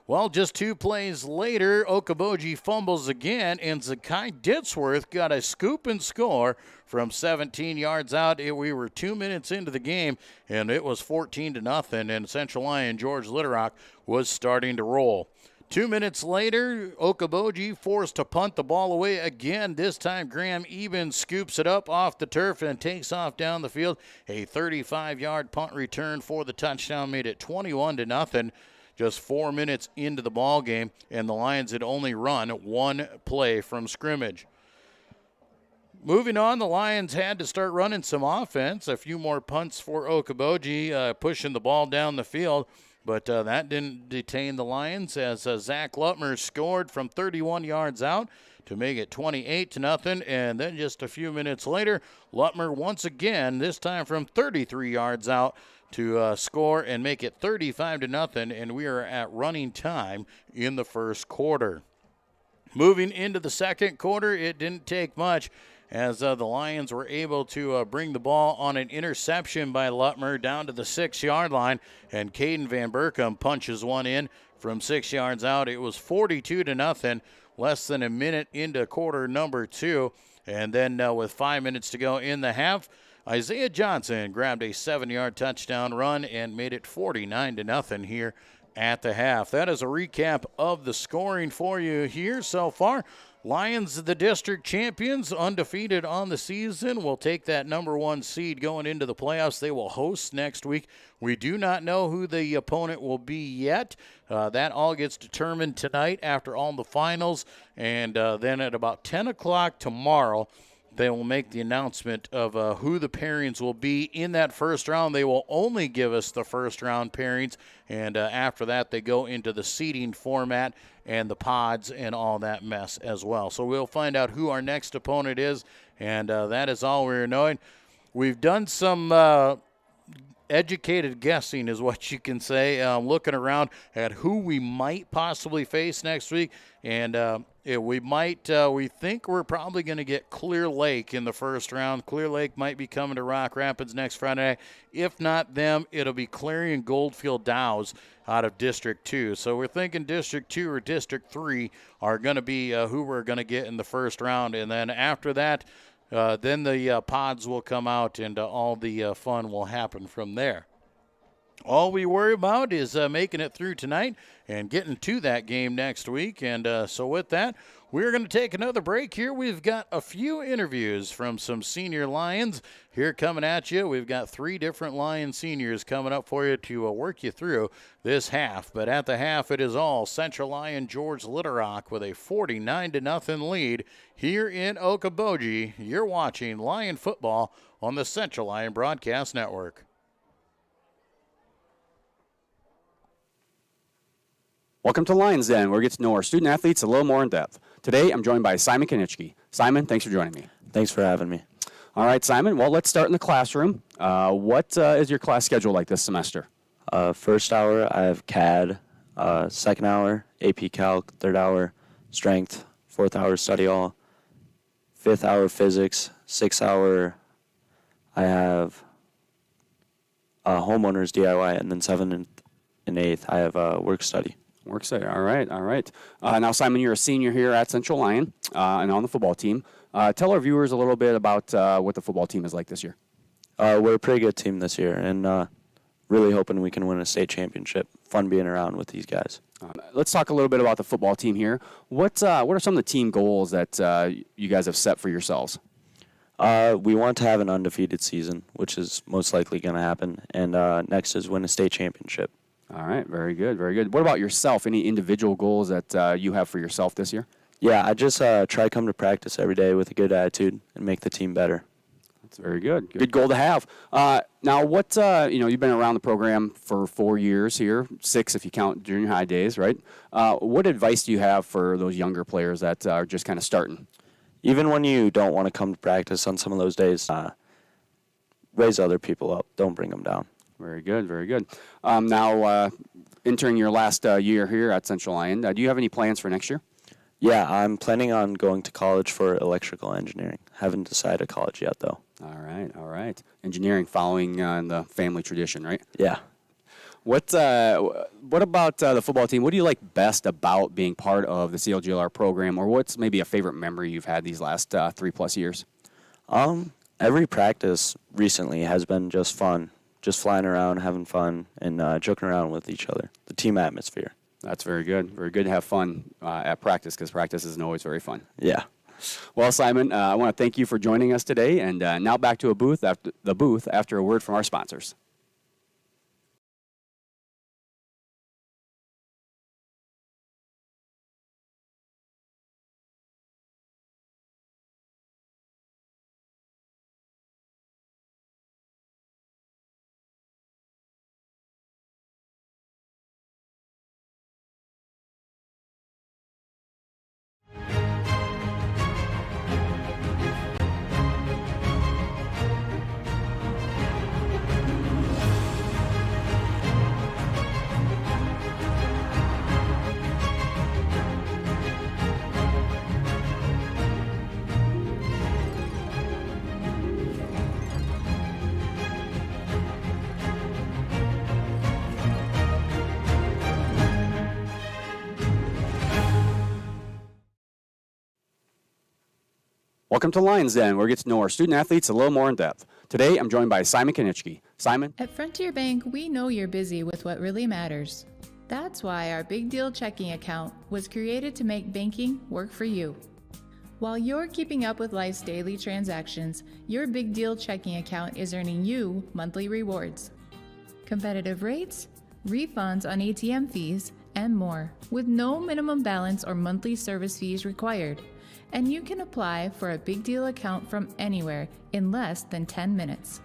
Well, just 2 plays later, Okoboji fumbles again, and Zakai Ditzworth got a scoop and score from 17 yards out. We were 2 minutes into the game, and it was 14-0, and Central Lyon George Little Rock was starting to roll. 2 minutes later, Okoboji forced to punt the ball away again. This time, Graham Eben scoops it up off the turf and takes off down the field. A 35-yard punt return for the touchdown made it 21-0. Just 4 minutes into the ball game, and the Lions had only run 1 play from scrimmage. Moving on, the Lions had to start running some offense. A few more punts for Okoboji, pushing the ball down the field, but that didn't detain the Lions as Zach Lutmer scored from 31 yards out to make it 28-0, and then just a few minutes later, Lutmer once again, this time from 33 yards out, to score and make it 35-0, and we are at running time in the first quarter. Moving into the second quarter, it didn't take much as the Lions were able to bring the ball on an interception by Lutmer down to the 6-yard line, and Caden Van Berkom punches one in from 6 yards out. It was 42-0, less than a minute into quarter number 2, and then with 5 minutes to go in the half, Isaiah Johnson grabbed a 7-yard touchdown run and made it 49-0 here at the half. That is a recap of the scoring for you here so far. Lions, the district champions, undefeated on the season, will take that number 1 seed going into the playoffs. They will host next week. We do not know who the opponent will be yet. That all gets determined tonight after all the finals, and then at about 10 o'clock tomorrow, they will make the announcement of who the pairings will be in that first round. They will only give us the first round pairings, and after that they go into the seeding format and the pods and all that mess as well. So we'll find out who our next opponent is, and that is all we're knowing. We've done some educated guessing is what you can say, looking around at who we might possibly face next week, and we think we're probably going to get Clear Lake in the first round. Clear Lake might be coming to Rock Rapids next Friday night. If not them, it'll be Clarion Goldfield Dows out of District 2. So we're thinking District 2 or District 3 are going to be who we're going to get in the first round, and then after that, then the pods will come out and all the fun will happen from there. All we worry about is making it through tonight and getting to that game next week. And so with that, we're going to take another break here. We've got a few interviews from some senior Lions here coming at you. We've got 3 different Lion seniors coming up for you to work you through this half. But at the half, it is all Central Lyon George Little Rock with a 49-0 lead here in Okoboji. You're watching Lion football on the Central Lyon Broadcast Network. Welcome to Lions Den, where we get to know our student athletes a little more in depth. Today, I'm joined by Simon Kanitzki. Simon, thanks for joining me. Thanks for having me. All right, Simon, well, let's start in the classroom. What is your class schedule like this semester? First hour, I have CAD. Second hour, AP Calc. Third hour, Strength. Fourth hour, Study All. Fifth hour, Physics. Sixth hour, I have Homeowners DIY. And then seventh and eighth, I have Work Study. Work study. All right, all right. Now, Simon, you're a senior here at Central Lyon and on the football team. Tell our viewers a little bit about what the football team is like this year. We're a pretty good team this year, and really hoping we can win a state championship. Fun being around with these guys. Let's talk a little bit about the football team here. What are some of the team goals that you guys have set for yourselves? We want to have an undefeated season, which is most likely going to happen, and next is win a state championship. All right, very good, very good. What about yourself? Any individual goals that you have for yourself this year? Yeah, I just try to come to practice every day with a good attitude and make the team better. That's very good. Good goal to have. Now, what you've been around the program for 4 years here, 6 if you count junior high days, right? What advice do you have for those younger players that are just kind of starting? Even when you don't want to come to practice on some of those days, raise other people up. Don't bring them down. Very good, very good. Now, entering your last year here at Central Lyon, do you have any plans for next year? Yeah, I'm planning on going to college for electrical engineering. Haven't decided college yet, though. All right, all right. Engineering, following the family tradition, right? Yeah. What about the football team? What do you like best about being part of the CLGLR program, or what's maybe a favorite memory you've had these last 3+ years? Every practice recently has been just fun. Just flying around, having fun, and joking around with each other. The team atmosphere. That's very good. Very good to have fun at practice, because practice isn't always very fun. Yeah. Well, Simon, I want to thank you for joining us today, and now back to the booth after a word from our sponsors. Welcome to Lions Den, where we get to know our student athletes a little more in depth. Today, I'm joined by Simon Kanitzki. Simon? At Frontier Bank, we know you're busy with what really matters. That's why our Big Deal checking account was created to make banking work for you. While you're keeping up with life's daily transactions, your Big Deal checking account is earning you monthly rewards. Competitive rates, refunds on ATM fees, and more, with no minimum balance or monthly service fees required. And you can apply for a Big Deal account from anywhere in less than 10 minutes.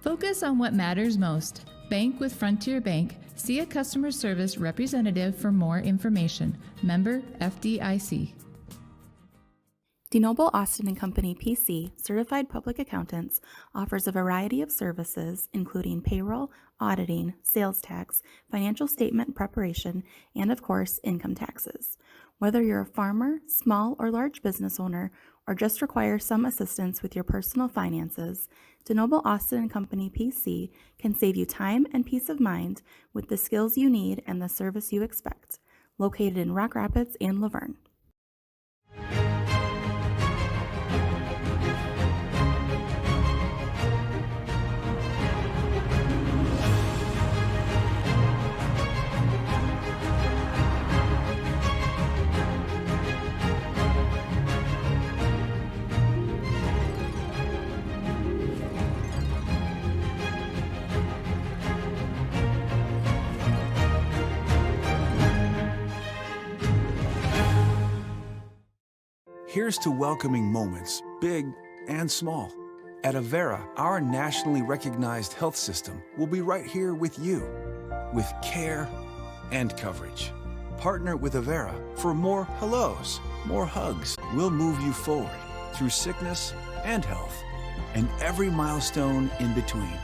Focus on what matters most. Bank with Frontier Bank. See a customer service representative for more information. Member FDIC. DeNoble Austin & Company PC, certified public accountants, offers a variety of services including payroll, auditing, sales tax, financial statement preparation, and of course, income taxes. Whether you're a farmer, small or large business owner, or just require some assistance with your personal finances, DeNoble Austin & Company PC can save you time and peace of mind with the skills you need and the service you expect. Located in Rock Rapids and Laverne. Here's to welcoming moments, big and small. At Avera, our nationally recognized health system will be right here with you, with care and coverage. Partner with Avera for more hellos, more hugs. We'll move you forward through sickness and health, and every milestone in between.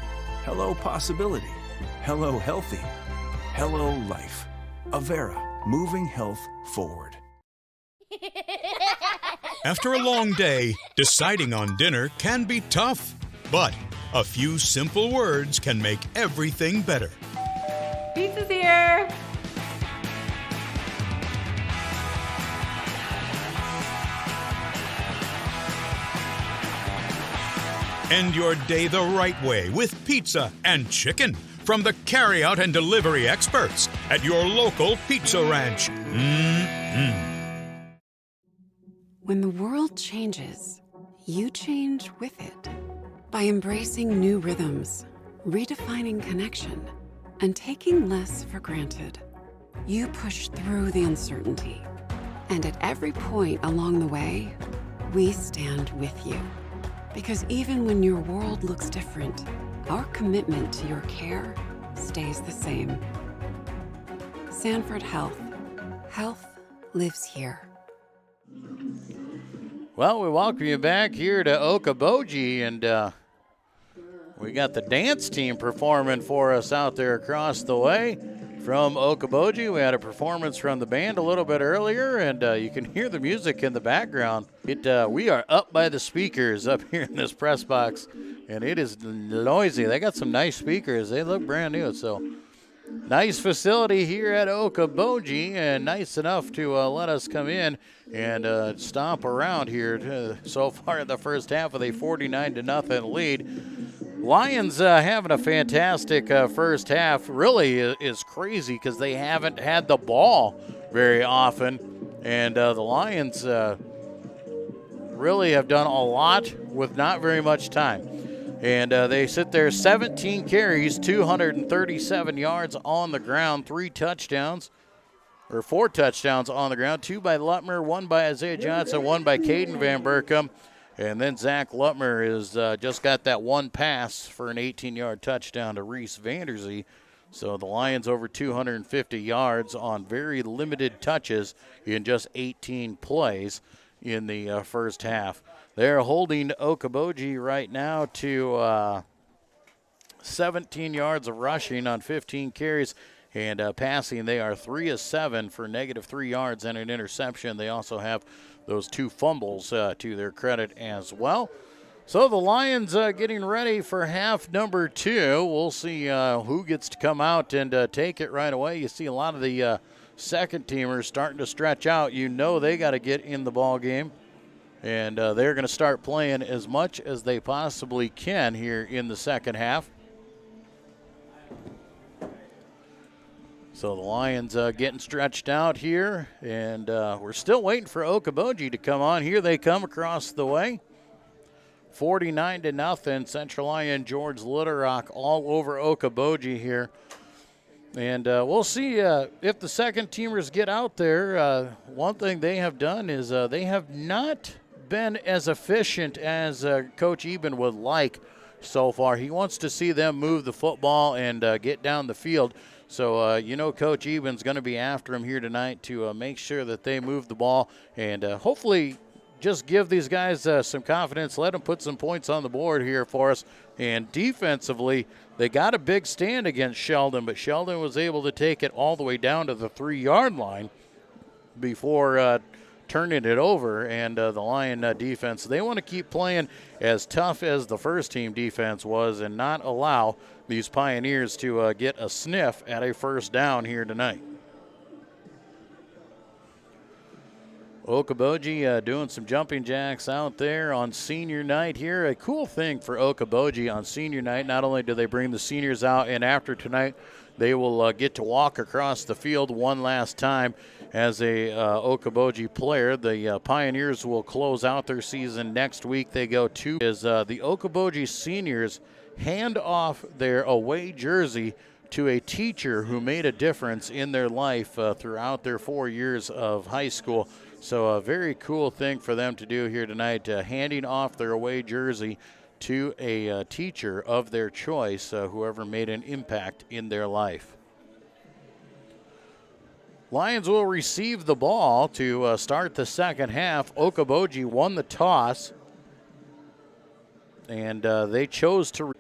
Hello possibility, hello healthy, hello life. Avera, moving health forward. After a long day, deciding on dinner can be tough, but a few simple words can make everything better. Pizza's here! End your day the right way with pizza and chicken from the carry-out and delivery experts at your local pizza ranch. When the world changes, you change with it. By embracing new rhythms, redefining connection, and taking less for granted, you push through the uncertainty. And at every point along the way, we stand with you. Because even when your world looks different, our commitment to your care stays the same. Sanford Health. Health lives here. Well, we welcome you back here to Okoboji, and we got the dance team performing for us out there across the way from Okoboji. We had a performance from the band a little bit earlier, and you can hear the music in the background. We are up by the speakers up here in this press box, and it is noisy. They got some nice speakers. They look brand new, so nice facility here at Okoboji, and nice enough to let us come in and stomp around here so far in the first half with a 49-0 lead. Lions having a fantastic first half. Really is crazy because they haven't had the ball very often, and the Lions really have done a lot with not very much time. And they sit there 17 carries, 237 yards on the ground, 4 touchdowns on the ground, 2 by Lutmer, 1 by Isaiah Johnson, 1 by Caden Van Berkom. And then Zach Lutmer has just got that one pass for an 18-yard touchdown to Reese Vanderzee. So the Lions over 250 yards on very limited touches in just 18 plays in the first half. They're holding Okoboji right now to 17 yards of rushing on 15 carries, and passing they are 3 of 7 for -3 yards and an interception. They also have those 2 fumbles to their credit as well. So the Lions getting ready for half number 2. We'll see who gets to come out and take it right away. You see a lot of the second teamers starting to stretch out. You know they got to get in the ball game. And they're going to start playing as much as they possibly can here in the second half. So the Lions getting stretched out here, and we're still waiting for Okoboji to come on. Here they come across the way. 49-0, Central Lyon, George Little Rock all over Okoboji here. And we'll see if the second teamers get out there. One thing they have done is they have not been as efficient as Coach Eben would like so far. He wants to see them move the football and get down the field. So, Coach Eben's going to be after him here tonight to make sure that they move the ball and hopefully just give these guys some confidence, let them put some points on the board here for us. And defensively, they got a big stand against Sheldon, but Sheldon was able to take it all the way down to the 3-yard line before turning it over. And the Lion defense, they want to keep playing as tough as the first team defense was and not allow these Pioneers to get a sniff at a first down here tonight. Okoboji doing some jumping jacks out there on senior night here. A cool thing for Okoboji on senior night, not only do they bring the seniors out, and after tonight they will get to walk across the field one last time as a Okoboji player. The Pioneers will close out their season next week. They go to the Okoboji seniors hand off their away jersey to a teacher who made a difference in their life throughout their 4 years of high school. So a very cool thing for them to do here tonight, handing off their away jersey to a teacher of their choice, whoever made an impact in their life. Lions will receive the ball to start the second half. Okoboji won the toss, and they chose to.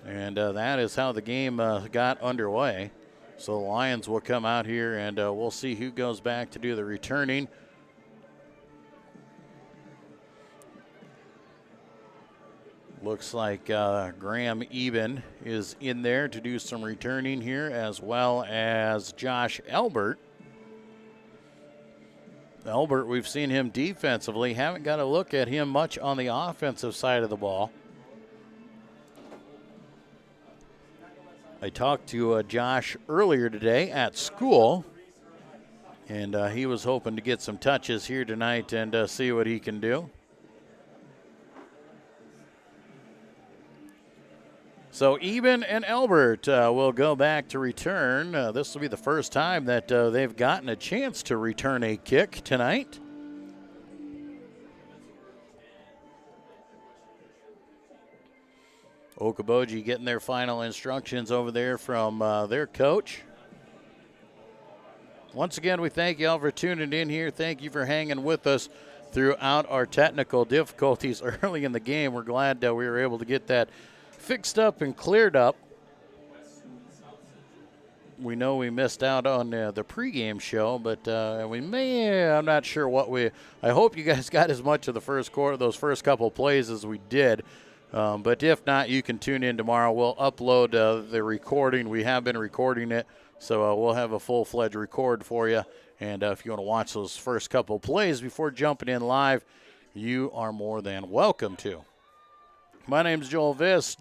And that is how the game got underway. So the Lions will come out here, and we'll see who goes back to do the returning. Looks like Graham Eben is in there to do some returning here, as well as Josh Elbert. Elbert, we've seen him defensively. Haven't got a look at him much on the offensive side of the ball. I talked to Josh earlier today at school, and he was hoping to get some touches here tonight and see what he can do. So Eben and Elbert will go back to return. This will be the first time that they've gotten a chance to return a kick tonight. Okoboji getting their final instructions over there from their coach. Once again, we thank you all for tuning in here. Thank you for hanging with us throughout our technical difficulties early in the game. We're glad that we were able to get that fixed up and cleared up. We know we missed out on the pregame show, but I'm not sure what I hope you guys got as much of the first quarter, those first couple plays as we did. But if not, you can tune in tomorrow. We'll upload the recording. We have been recording it, so we'll have a full-fledged record for you. And if you want to watch those first couple plays before jumping in live, you are more than welcome to. My name's Joel Viss.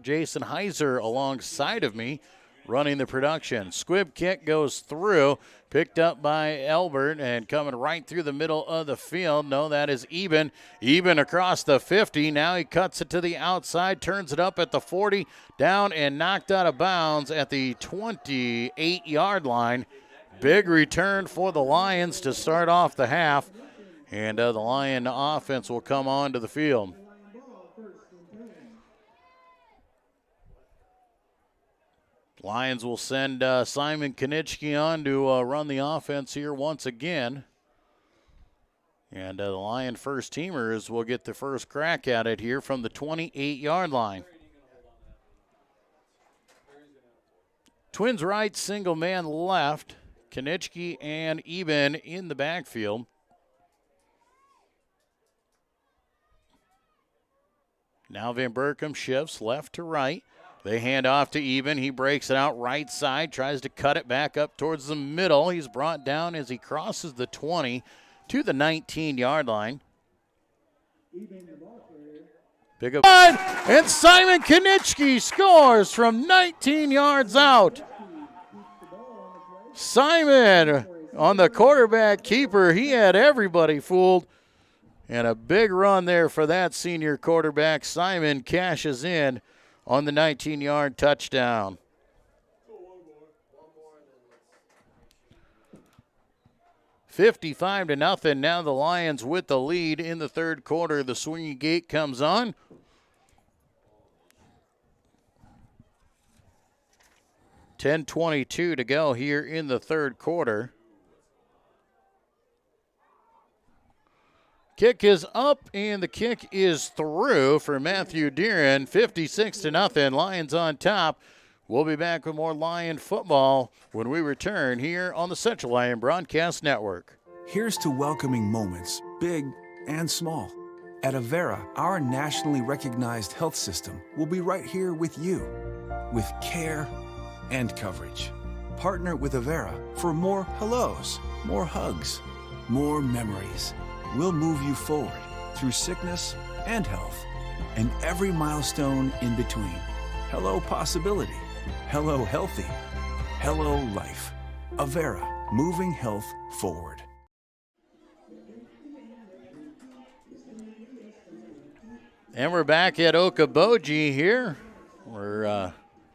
Jason Heiser alongside of me running the production. Squib kick goes through, picked up by Elbert and coming right through the middle of the field. No, that is Eben. Eben across the 50. Now he cuts it to the outside, turns it up at the 40, down and knocked out of bounds at the 28-yard line. Big return for the Lions to start off the half, and the Lion offense will come onto the field. Lions will send Simon Kanitzki on to run the offense here once again. And the Lion first teamers will get the first crack at it here from the 28-yard line. Twins right, single man left. Kanitzki and Eben in the backfield. Now Van Berkom shifts left to right. They hand off to Eben. He breaks it out right side, tries to cut it back up towards the middle. He's brought down as he crosses the 20 to the 19-yard line. Big up. And Simon Kanitzki scores from 19 yards out. Simon on the quarterback keeper. He had everybody fooled. And a big run there for that senior quarterback. Simon cashes in on the 19-yard touchdown. $55-0. Now the Lions with the lead in the third quarter. The swinging gate comes on. $10:22 to go here in the third quarter. Kick is up, and the kick is through for Matthew Deeren. 56-0. Lions on top. We'll be back with more Lion football when we return here on the Central Lyon Broadcast Network. Here's to welcoming moments, big and small. At Avera, our nationally recognized health system will be right here with you, with care and coverage. Partner with Avera for more hellos, more hugs, more memories. We'll move you forward through sickness and health, and every milestone in between. Hello possibility. Hello healthy. Hello life. Avera, moving health forward. And we're back at Okoboji here. We're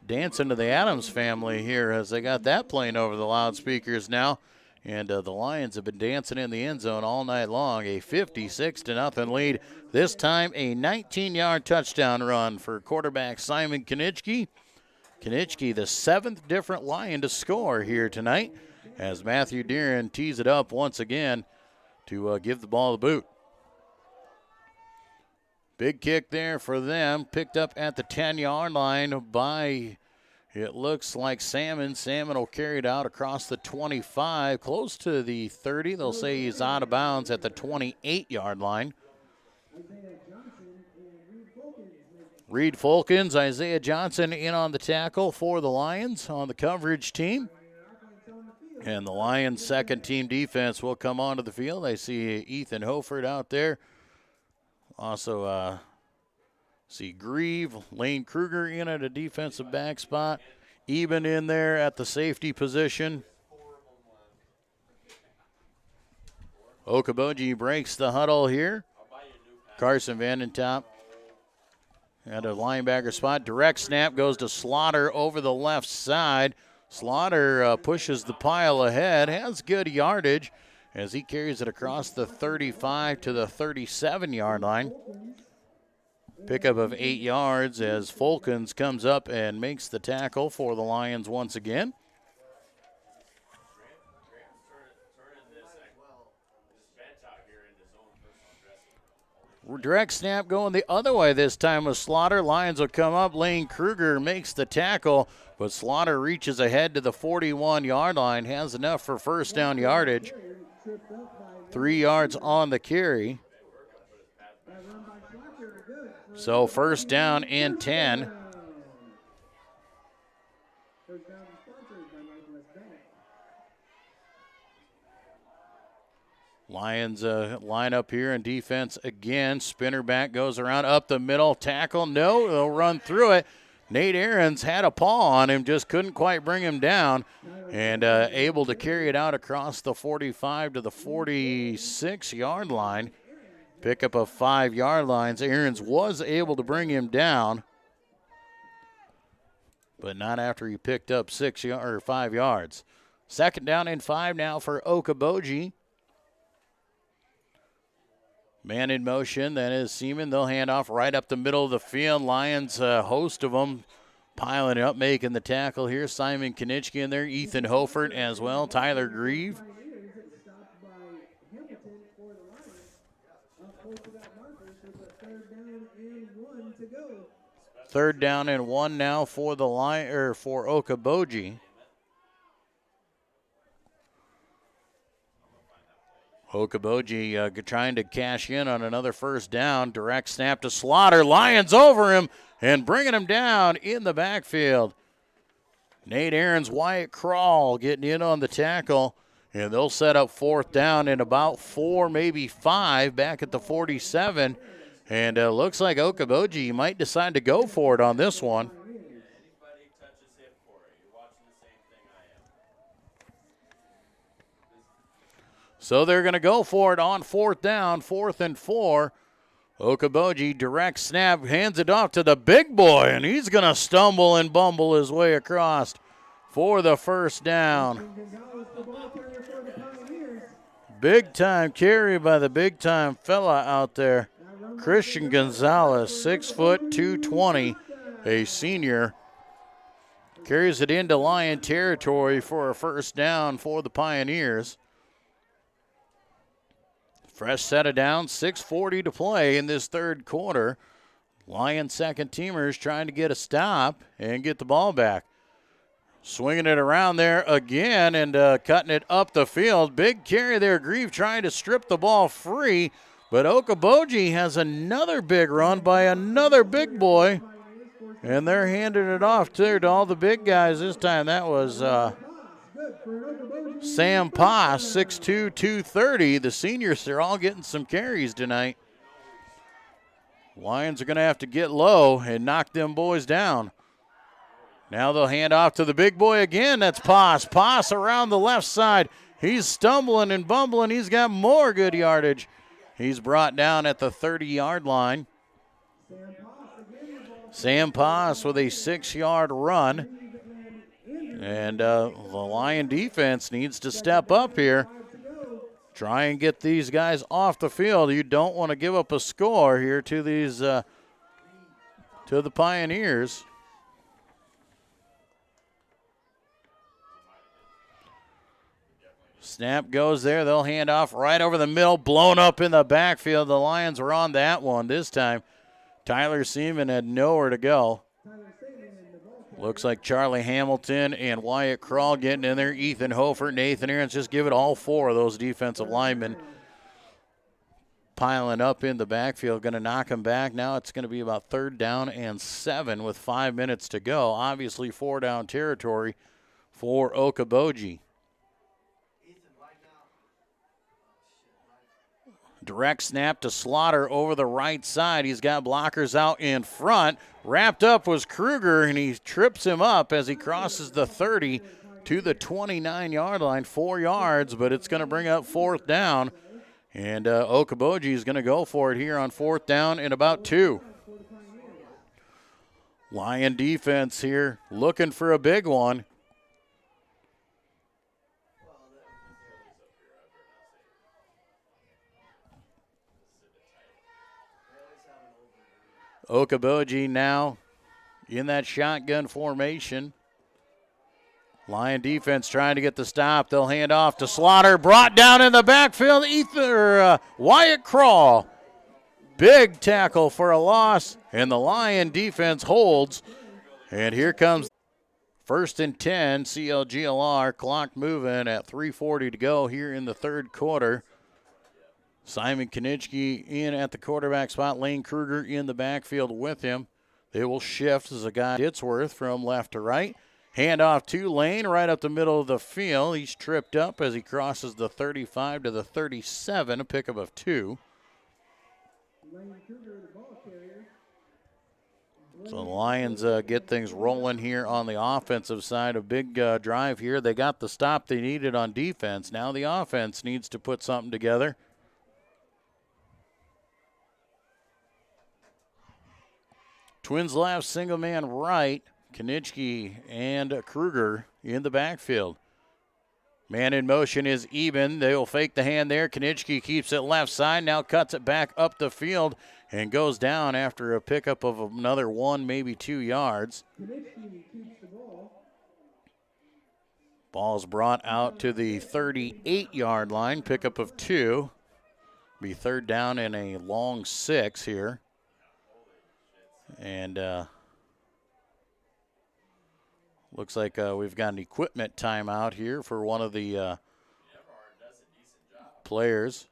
dancing to the Adams family here as they got that playing over the loudspeakers now. And the Lions have been dancing in the end zone all night long. A 56-0 lead. This time a 19-yard touchdown run for quarterback Simon Kanitzki. Kanitzki, the seventh different Lion to score here tonight, as Matthew Deeren tees it up once again to give the ball the boot. Big kick there for them, picked up at the 10-yard line by, it looks like Salmon. Salmon will carry it out across the 25, close to the 30. They'll say he's out of bounds at the 28-yard line. Reed Folkens, Isaiah Johnson in on the tackle for the Lions on the coverage team. And the Lions' second team defense will come onto the field. I see Ethan Hofert out there. Also see Grieve, Lane Kruger in at a defensive back spot. Eben in there at the safety position. Okoboji breaks the huddle here. Carson Vandentop at a linebacker spot. Direct snap goes to Slaughter over the left side. Slaughter pushes the pile ahead, has good yardage as he carries it across the 35 to the 37-yard line. Pickup of 8 yards as Folkens comes up and makes the tackle for the Lions once again. Direct snap going the other way this time with Slaughter. Lions will come up. Lane Kruger makes the tackle, but Slaughter reaches ahead to the 41-yard line, has enough for first down yardage. 3 yards on the carry. So first down and 10. Lions line up here in defense again. Spinner back goes around up the middle. Tackle, no, they'll run through it. Nate Ahrens had a paw on him, just couldn't quite bring him down, and able to carry it out across the 45 to the 46-yard line. Pickup of 5 yard lines. Ahrens was able to bring him down, but not after he picked up 5 yards. Second down and 5 now for Okoboji. Man in motion, that is Seaman. They'll hand off right up the middle of the field. Lions, a host of them piling up, making the tackle here. Simon Kanitzki in there, Ethan Hofert as well, Tyler Grieve. Third down and 1 now for the for Okoboji. Okoboji trying to cash in on another first down. Direct snap to Slaughter. Lions over him and bringing him down in the backfield. Nate Ahrens, Wyatt Crawl getting in on the tackle. And they'll set up fourth down in about 4, maybe 5, back at the 47. And looks like Okoboji might decide to go for it on this one. So they're going to go for it on 4th down, 4th and 4. Okoboji direct snap, hands it off to the big boy, and he's going to stumble and bumble his way across for the first down. Big time carry by the big time fella out there. Christian Gonzalez, 6 foot 220, a senior. Carries it into Lyon territory for a first down for the Pioneers. Fresh set of downs, 6:40 to play in this third quarter. Lyon second teamers trying to get a stop and get the ball back. Swinging it around there again and cutting it up the field. Big carry there, Grieve trying to strip the ball free. But Okoboji has another big run by another big boy. And they're handing it off to all the big guys this time. That was Sam Poss, 6'2", 230. The seniors are all getting some carries tonight. Lions are going to have to get low and knock them boys down. Now they'll hand off to the big boy again. That's Poss. Poss around the left side. He's stumbling and bumbling. He's got more good yardage. He's brought down at the 30-yard line. Sam Poss with a 6-yard run. And the Lion defense needs to step up here. Try and get these guys off the field. You don't want to give up a score here to these to the Pioneers. Snap goes there. They'll hand off right over the middle. Blown up in the backfield. The Lions were on that one this time. Tyler Seaman had nowhere to go. Looks like Charlie Hamilton and Wyatt Krall getting in there. Ethan Hofer, Nathan Aarons, just give it all 4 of those defensive linemen piling up in the backfield. Going to knock them back. Now it's going to be about 3rd down and 7 with 5 minutes to go. Obviously 4-down territory for Okoboji. Direct snap to Slaughter over the right side. He's got blockers out in front. Wrapped up was Kruger, and he trips him up as he crosses the 30 to the 29-yard line. 4 yards, but it's going to bring up 4th down. And Okoboji is going to go for it here on 4th down and about 2. Lion defense here looking for a big one. Okoboji now in that shotgun formation. Lion defense trying to get the stop. They'll hand off to Slaughter. Brought down in the backfield. Wyatt Krall. Big tackle for a loss. And the Lion defense holds. And here comes 1st and 10. CLGLR clock moving at 3:40 to go here in the third quarter. Simon Kanitzki in at the quarterback spot. Lane Kruger in the backfield with him. They will shift as a guy Ditzworth from left to right. Hand off to Lane right up the middle of the field. He's tripped up as he crosses the 35 to the 37, a pickup of 2. So the Lions get things rolling here on the offensive side. A big drive here. They got the stop they needed on defense. Now the offense needs to put something together. Twins left, single man right. Kanitzki and Kruger in the backfield. Man in motion is Eben. They will fake the hand there. Kanitzki keeps it left side, now cuts it back up the field and goes down after a pickup of another 1, maybe 2 yards. Ball's brought out to the 38-yard line, pickup of 2. Be 3rd down and a long 6 here. And looks like we've got an equipment timeout here for one of the players.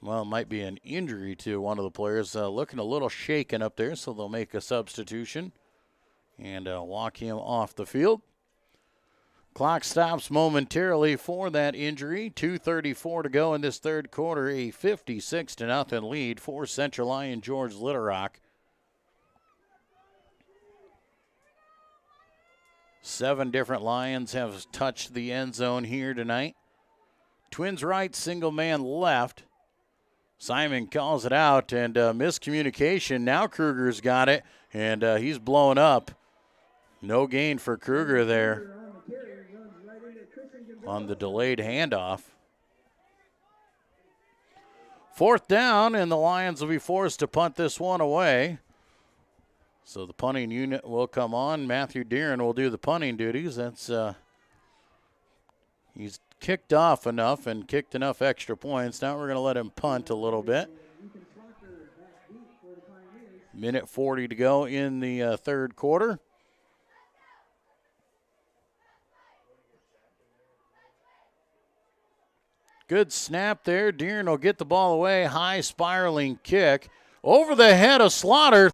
Well, it might be an injury to one of the players. Looking a little shaken up there, so they'll make a substitution and walk him off the field. Clock stops momentarily for that injury. 2:34 to go in this third quarter. A 56-0 lead for Central Lyon George Little Rock. 7 different Lions have touched the end zone here tonight. Twins right, single man left. Simon calls it out, and miscommunication. Now Kruger's got it, and he's blown up. No gain for Kruger there on the delayed handoff. 4th down, and the Lions will be forced to punt this one away. So the punting unit will come on. Matthew Deeren will do the punting duties. That's he's kicked off enough and kicked enough extra points. Now we're going to let him punt a little bit. Minute 40 to go in the third quarter. Good snap there. Deeren will get the ball away. High spiraling kick. Over the head of Slaughter.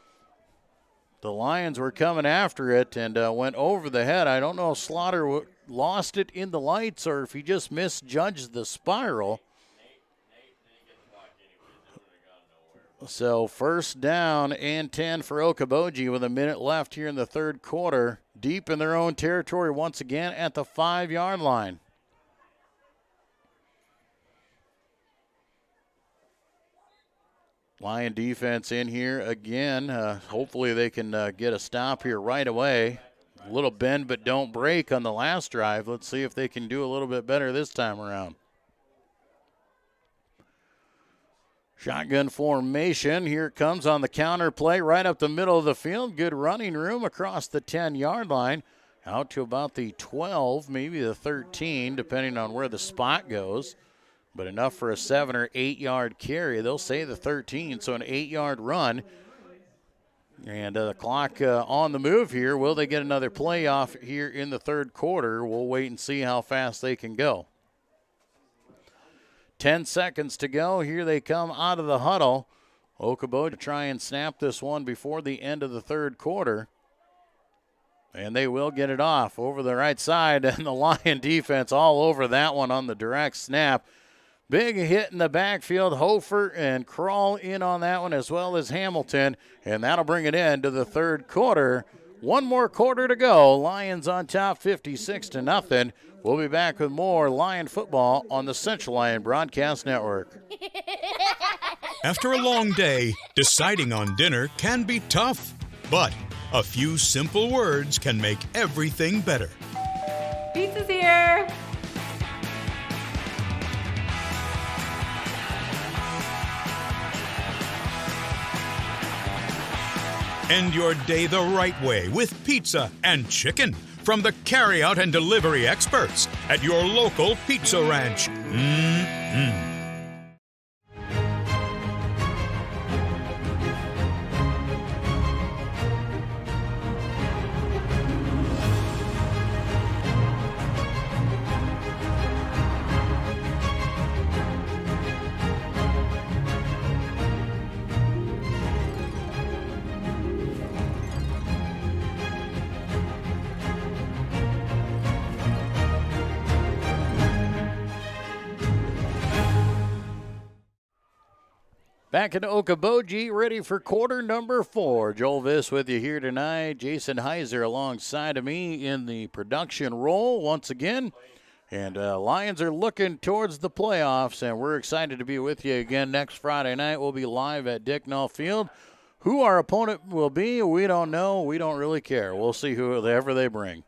The Lions were coming after it and went over the head. I don't know if Slaughter lost it in the lights or if he just misjudged the spiral. So 1st down and 10 for Okoboji with a minute left here in the third quarter. Deep in their own territory once again at the 5-yard line. Lion defense in here again. Hopefully they can get a stop here right away. A little bend but don't break on the last drive. Let's see if they can do a little bit better this time around. Shotgun formation. Here it comes on the counter play right up the middle of the field. Good running room across the 10-yard line. Out to about the 12, maybe the 13, depending on where the spot goes. But enough for a 7 or 8 yard carry. They'll say the 13, so an 8-yard run. And the clock on the move here. Will they get another play off here in the third quarter? We'll wait and see how fast they can go. 10 seconds to go. Here they come out of the huddle. Okoboji to try and snap this one before the end of the third quarter. And they will get it off over the right side. And the Lion defense all over that one on the direct snap. Big hit in the backfield. Hofer and Crawl in on that one as well as Hamilton. And that'll bring it in to the third quarter. One more quarter to go. Lions on top 56-0. We'll be back with more Lion football on the Central Lyon Broadcast Network. After a long day, deciding on dinner can be tough. But a few simple words can make everything better. Pizza's here. End your day the right way with pizza and chicken from the carry-out and delivery experts at your local Pizza Ranch. Mm-hmm. Back in Okoboji, ready for quarter number 4. Joel Viss with you here tonight. Jason Heiser alongside of me in the production role once again. And Lions are looking towards the playoffs, and we're excited to be with you again next Friday night. We'll be live at Dicknall Field. Who our opponent will be, we don't know. We don't really care. We'll see whoever they bring.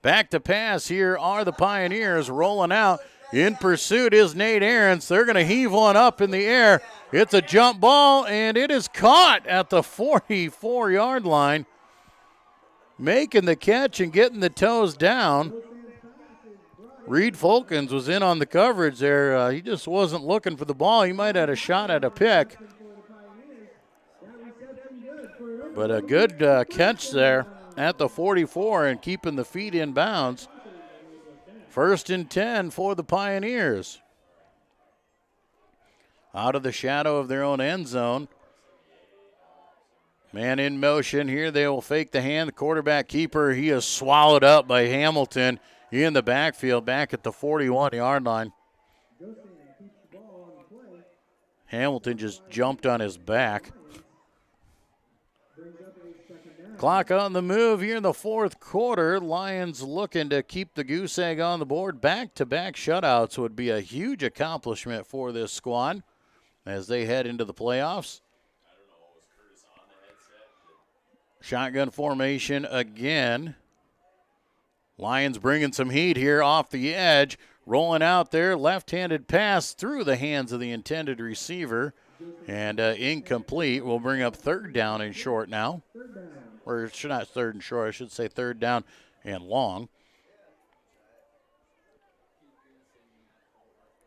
Back to pass. Here are the Pioneers rolling out. In pursuit is Nate Ahrens. They're going to heave one up in the air. It's a jump ball, and it is caught at the 44-yard line. Making the catch and getting the toes down. Reed Folkens was in on the coverage there. He just wasn't looking for the ball. He might have had a shot at a pick. But a good catch there at the 44 and keeping the feet in bounds. 1st and 10 for the Pioneers. Out of the shadow of their own end zone. Man in motion here. They will fake the hand. The quarterback keeper, he is swallowed up by Hamilton in the backfield back at the 41-yard line. Hamilton just jumped on his back. Clock on the move here in the fourth quarter. Lions looking to keep the goose egg on the board. Back-to-back shutouts would be a huge accomplishment for this squad as they head into the playoffs. Shotgun formation again. Lions bringing some heat here off the edge. Rolling out there, left-handed pass through the hands of the intended receiver. And incomplete. Will bring up third down and short now. Or not third and short, I should say third down and long.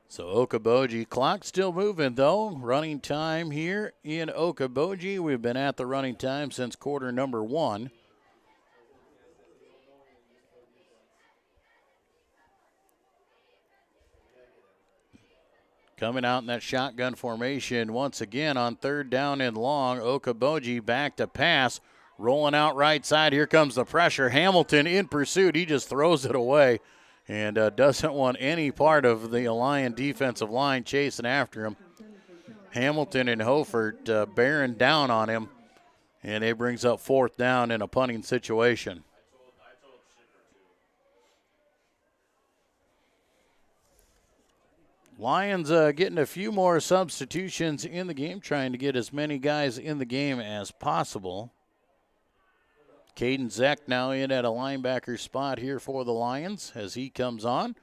So Okoboji, clock still moving though. Running time here in Okoboji. We've been at the running time since quarter number 1. Coming out in that shotgun formation once again on third down and long. Okoboji back to pass. Rolling out right side. Here comes the pressure. Hamilton in pursuit. He just throws it away and doesn't want any part of the Lion defensive line chasing after him. Hamilton and Hofert bearing down on him, and it brings up fourth down in a punting situation. Lions getting a few more substitutions in the game, trying to get as many guys in the game as possible. Caden Zeck now in at a linebacker spot here for the Lions as he comes on.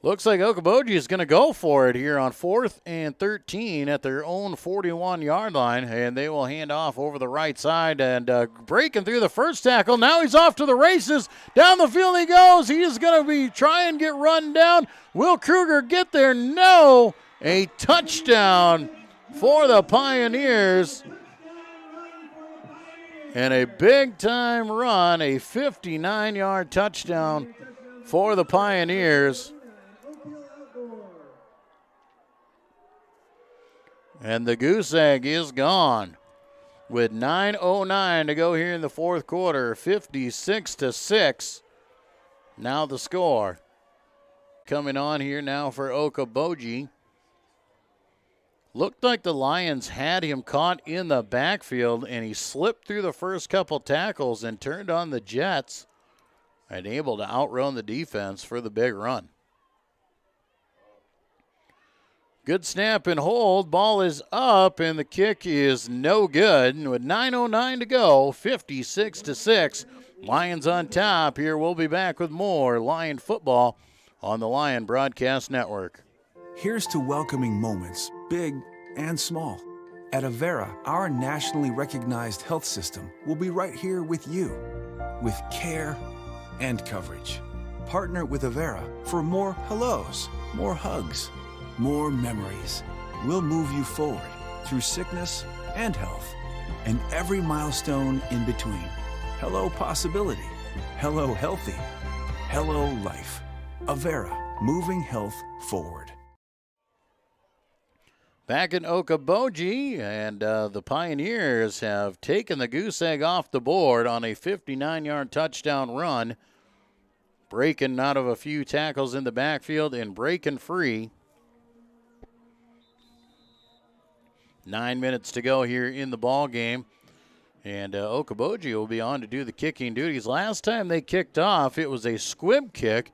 Looks like Okoboji is going to go for it here on 4th and 13 at their own 41-yard line, and they will hand off over the right side and breaking through the first tackle. Now he's off to the races. Down the field he goes. He's going to be trying to get run down. Will Kruger get there? No. A touchdown for the Pioneers. And a big-time run, a 59-yard touchdown for the Pioneers. And the goose egg is gone with 9:09 to go here in the fourth quarter, 56-6. Now the score. Coming on here now for Okoboji. Looked like the Lions had him caught in the backfield, and he slipped through the first couple tackles and turned on the Jets and able to outrun the defense for the big run. Good snap and hold. Ball is up, and the kick is no good. And with 9:09 to go, 56-6. Lions on top. Here we'll be back with more Lion football on the Lion Broadcast Network. Here's to welcoming moments, big and small. At Avera, our nationally recognized health system will be right here with you, with care and coverage. Partner with Avera for more hellos, more hugs, more memories. We'll move you forward through sickness and health, and every milestone in between. Hello possibility, hello healthy, hello life. Avera, moving health forward. Back in Okoboji, and the Pioneers have taken the goose egg off the board on a 59-yard touchdown run, breaking out of a few tackles in the backfield and breaking free. 9 minutes to go here in the ball game, and Okoboji will be on to do the kicking duties. Last time they kicked off, it was a squib kick,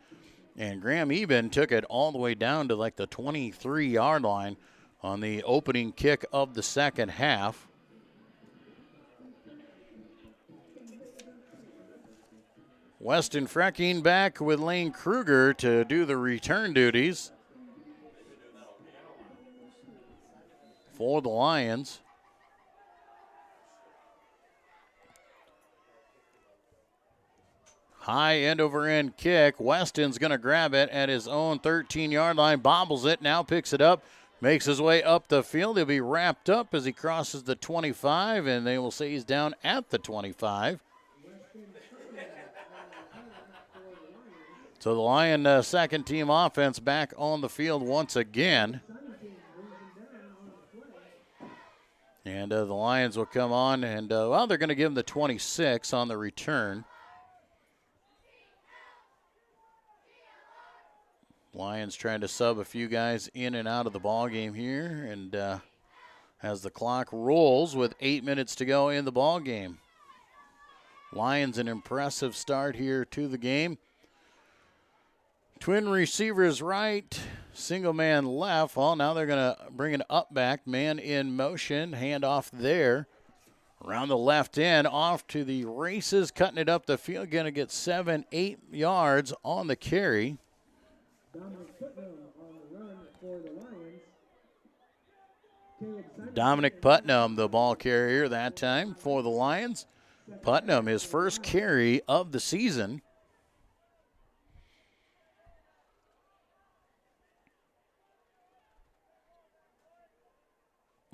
and Graham Eben took it all the way down to like the 23-yard line on the opening kick of the second half. Weston Fracking back with Lane Kruger to do the return duties for the Lions. High end over end kick. Weston's going to grab it at his own 13-yard line, bobbles it, now picks it up. Makes his way up the field. He'll be wrapped up as he crosses the 25, and they will say he's down at the 25. So the Lion second team offense back on the field once again. And the Lions will come on, and, well, they're going to give him the 26 on the return. Lions trying to sub a few guys in and out of the ball game here, and as the clock rolls with 8 minutes to go in the ball game. Lions an impressive start here to the game. Twin receivers right, single man left. Well, now they're going to bring an up back, man in motion, handoff there. Around the left end, off to the races, cutting it up the field. Going to get 7-8 yards on the carry. Dominic Putnam, the ball carrier that time for the Lions. Putnam, his first carry of the season.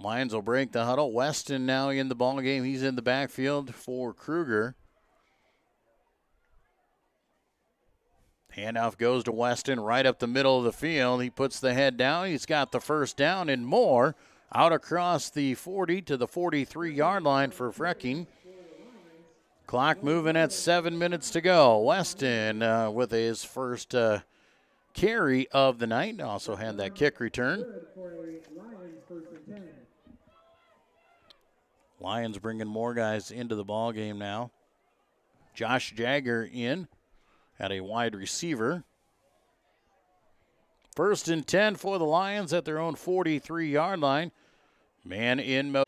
Lions will break the huddle. Weston now in the ball game. He's in the backfield for Kruger. Handoff goes to Weston right up the middle of the field. He puts the head down. He's got the first down and more. Out across the 40 to the 43-yard line for Fracking. Clock moving at 7 minutes to go. Weston with his first carry of the night. Also had that kick return. Lions bringing more guys into the ball game now. Josh Jagger in at a wide receiver. 1st and 10 for the Lions at their own 43-yard line. Man in motion.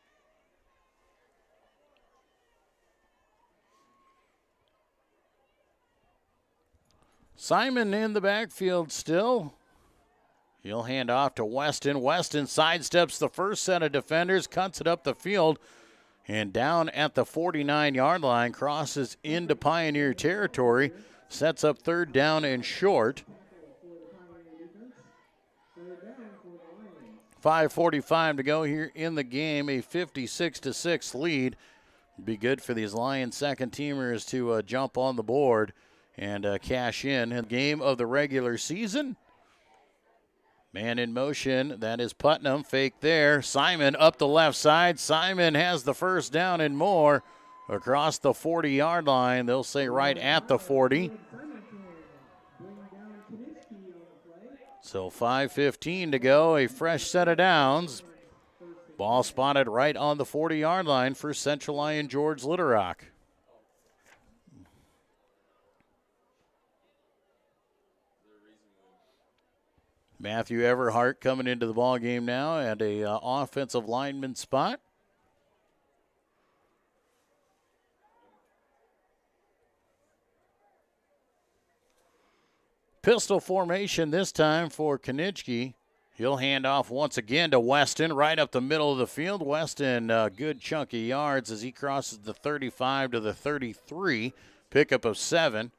Simon in the backfield still. He'll hand off to Weston. Weston sidesteps the first set of defenders, cuts it up the field, and down at the 49-yard line, crosses into Pioneer territory, sets up 3rd down and short. 5:45 to go here in the game, a 56-6 lead. Be good for these Lions second teamers to jump on the board and cash in. The game of the regular season. Man in motion, that is Putnam, fake there. Simon up the left side. Simon has the first down and more across the 40-yard line. They'll say right at the 40. So 5:15 to go, a fresh set of downs. Ball spotted right on the 40-yard line for Central Lyon George Litterock. Matthew Everhart coming into the ball game now at a offensive lineman spot. Pistol formation this time for Kanitzki. He'll hand off once again to Weston right up the middle of the field. Weston, good chunk of yards as he crosses the 35 to the 33. Pickup of 7.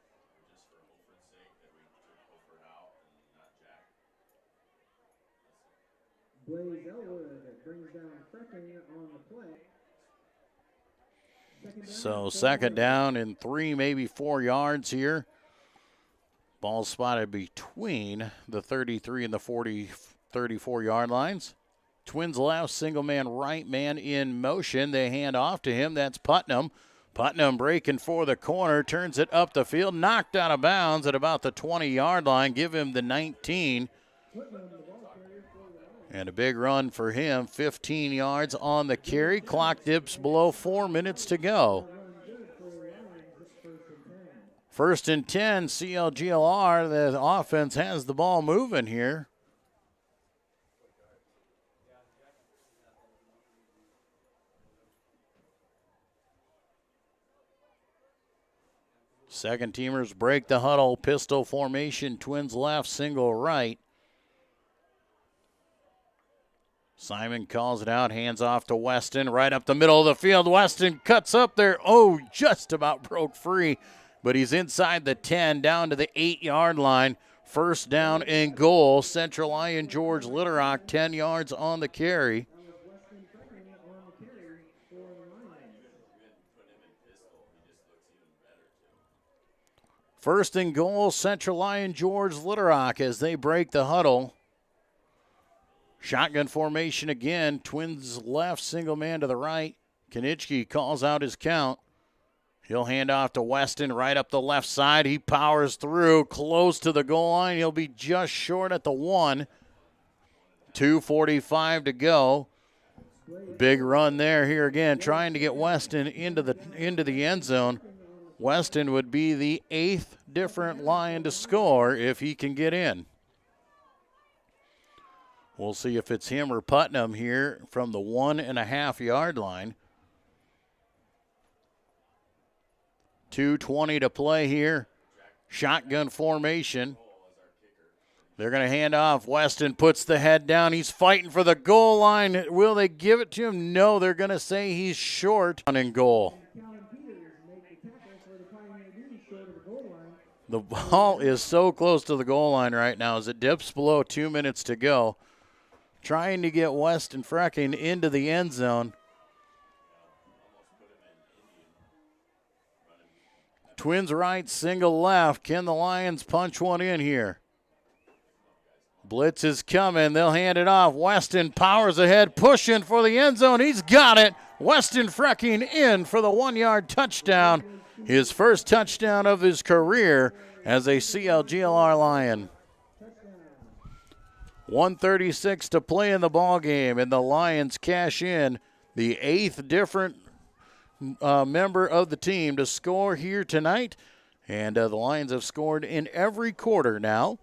So 2nd down and 3, maybe 4 yards here. Ball spotted between the 33 and the 34-yard lines. Twins left, single man right, man in motion. They hand off to him. That's Putnam. Putnam breaking for the corner, turns it up the field, knocked out of bounds at about the 20-yard line. Give him the 19. And a big run for him, 15 yards on the carry. Clock dips below 4 minutes to go. 1st and 10, CLGLR. The offense has the ball moving here. Second teamers break the huddle. Pistol formation, Twins left, single right. Simon calls it out, hands off to Weston, right up the middle of the field. Weston cuts up there. Oh, just about broke free, but he's inside the 10, down to the 8-yard line. 1st down and goal. Central Lyon George Litterock, 10 yards on the carry. First and goal, Central Lyon George Litterock as they break the huddle. Shotgun formation again. Twins left, single man to the right. Kanitzki calls out his count. He'll hand off to Weston right up the left side. He powers through, close to the goal line. He'll be just short at the 1. 2:45 to go. Big run there here again, trying to get Weston into the end zone. Weston would be the 8th different Lion to score if he can get in. We'll see if it's him or Putnam here from the 1.5-yard line. 2:20 to play here. Shotgun formation. They're going to hand off. Weston puts the head down. He's fighting for the goal line. Will they give it to him? No, they're going to say he's short on goal. The ball is so close to the goal line right now as it dips below 2 minutes to go. Trying to get Weston Fracking into the end zone. Twins right, single left. Can the Lions punch one in here? Blitz is coming. They'll hand it off. Weston powers ahead, pushing for the end zone. He's got it. Weston Fracking in for the 1-yard touchdown. His first touchdown of his career as a CLGLR Lion. 1:36 to play in the ball game, and the Lions cash in the 8th different member of the team to score here tonight. And the Lions have scored in every quarter now.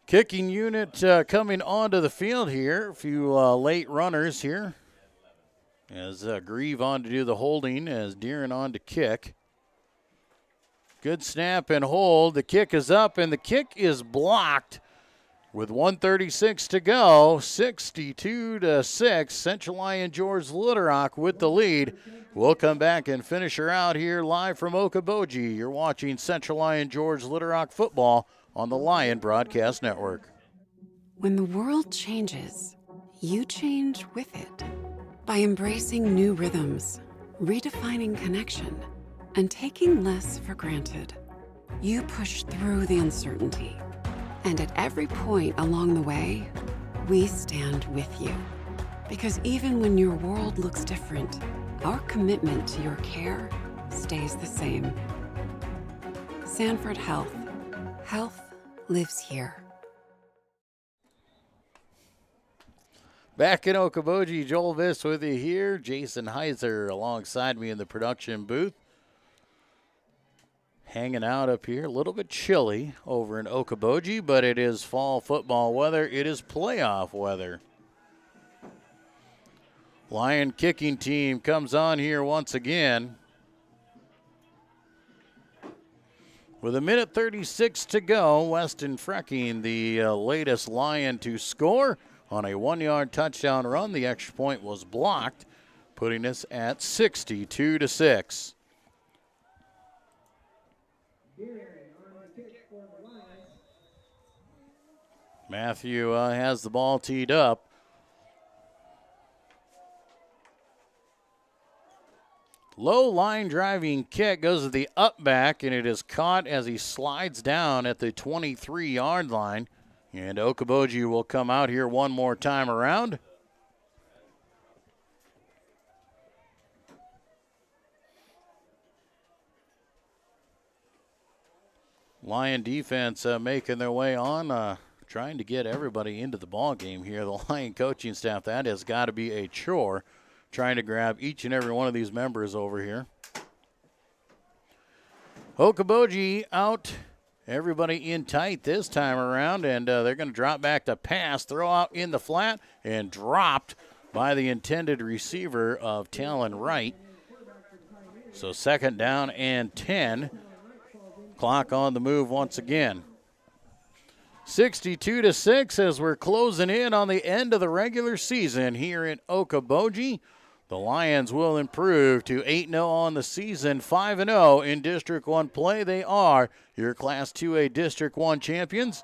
Kicking unit coming onto the field here. A few late runners here. As Grieve on to do the holding, as Deeren on to kick. Good snap and hold. The kick is up, and the kick is blocked with 1:36 to go. 62-6. Central Lyon George Litterock with the lead. We'll come back and finish her out here live from Okoboji. You're watching Central Lyon George Litterock football on the Lion Broadcast Network. When the world changes, you change with it. By embracing new rhythms, redefining connection, and taking less for granted, you push through the uncertainty. And at every point along the way, we stand with you. Because even when your world looks different, our commitment to your care stays the same. Sanford Health. Health lives here. Back in Okoboji, Joel Viss with you here. Jason Heiser alongside me in the production booth. Hanging out up here. A little bit chilly over in Okoboji, but it is fall football weather. It is playoff weather. Lion kicking team comes on here once again. With 1:36 to go, Weston Fracking, the latest Lion to score on a 1-yard touchdown run. The extra point was blocked, putting us at 62-6. Matthew has the ball teed up. Low line driving kick goes to the up back, and it is caught as he slides down at the 23-yard line. And Okoboji will come out here one more time around. Lion defense making their way on, trying to get everybody into the ball game here. The Lion coaching staff, that has got to be a chore, trying to grab each and every one of these members over here. Okoboji out. Everybody in tight this time around, and they're going to drop back to pass, throw out in the flat, and dropped by the intended receiver of Talon Wright. So 2nd down and 10. Clock on the move once again. 62-6 as we're closing in on the end of the regular season here in Okoboji. The Lions will improve to 8-0 on the season, 5-0 in District 1 play. They are your Class 2A District 1 champions.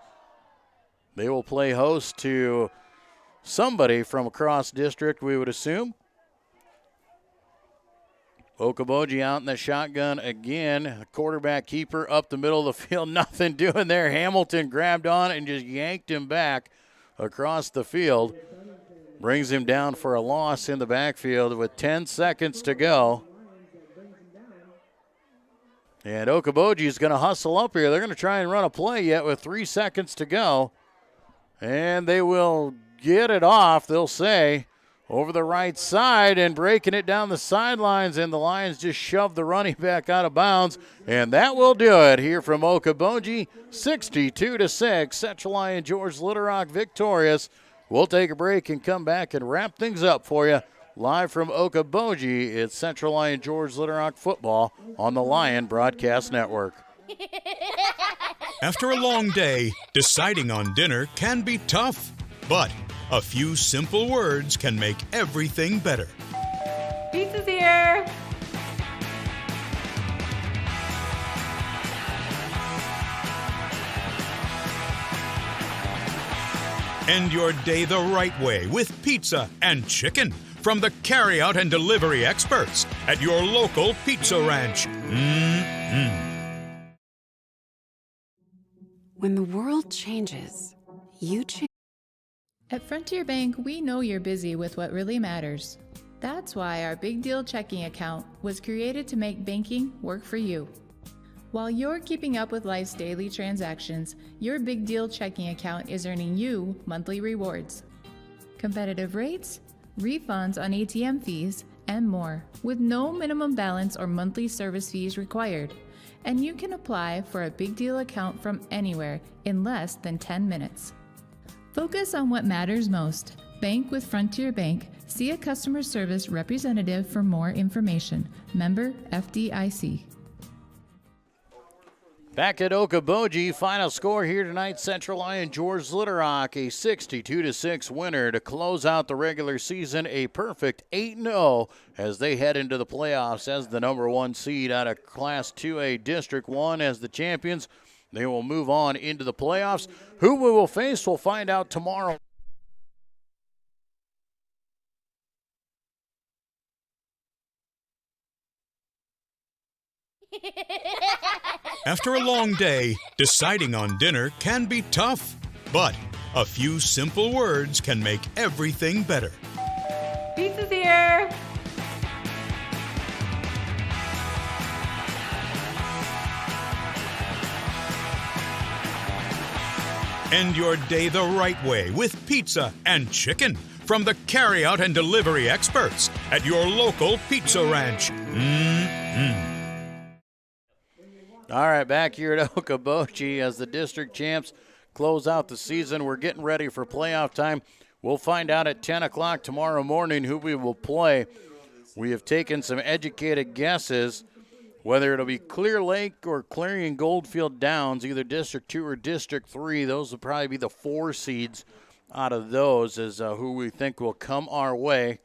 They will play host to somebody from across district, we would assume. Okoboji out in the shotgun again. Quarterback keeper up the middle of the field. Nothing doing there. Hamilton grabbed on and just yanked him back across the field. Brings him down for a loss in the backfield with 10 seconds to go. And Okoboji is going to hustle up here. They're going to try and run a play yet with 3 seconds to go. And they will get it off, they'll say, over the right side and breaking it down the sidelines. And the Lions just shoved the running back out of bounds. And that will do it here from Okoboji, 62-6. Central Lyon George Little Rock victorious. We'll take a break and come back and wrap things up for you. Live from Okoboji, it's Central Lyon George Little Rock football on the Lion Broadcast Network. After a long day, deciding on dinner can be tough, but a few simple words can make everything better. Pizza's here. End your day the right way with pizza and chicken from the carryout and delivery experts at your local pizza ranch. When the world changes, you change. At Frontier Bank, we know you're busy with what really matters. That's why our Big Deal checking account was created to make banking work for you. While you're keeping up with life's daily transactions, your Big Deal checking account is earning you monthly rewards. Competitive rates, refunds on ATM fees, and more, with no minimum balance or monthly service fees required. And you can apply for a Big Deal account from anywhere in less than 10 minutes. Focus on what matters most. Bank with Frontier Bank. See a customer service representative for more information. Member FDIC. Back at Okoboji, final score here tonight, Central Lyon George Little Rock, a 62-6 winner to close out the regular season, a perfect 8-0 as they head into the playoffs as the number 1 seed out of Class 2A District 1 as the champions. They will move on into the playoffs. Who we will face, we'll find out tomorrow. After a long day, deciding on dinner can be tough, but a few simple words can make everything better. Pizza's here. End your day the right way with pizza and chicken from the carryout and delivery experts at your local pizza ranch. All right, back here at Okoboji as the district champs close out the season. We're getting ready for playoff time. We'll find out at 10 o'clock tomorrow morning who we will play. We have taken some educated guesses, whether it'll be Clear Lake or Clarion Goldfield Downs, either District 2 or District 3. Those will probably be the 4 seeds out of those is who we think will come our way.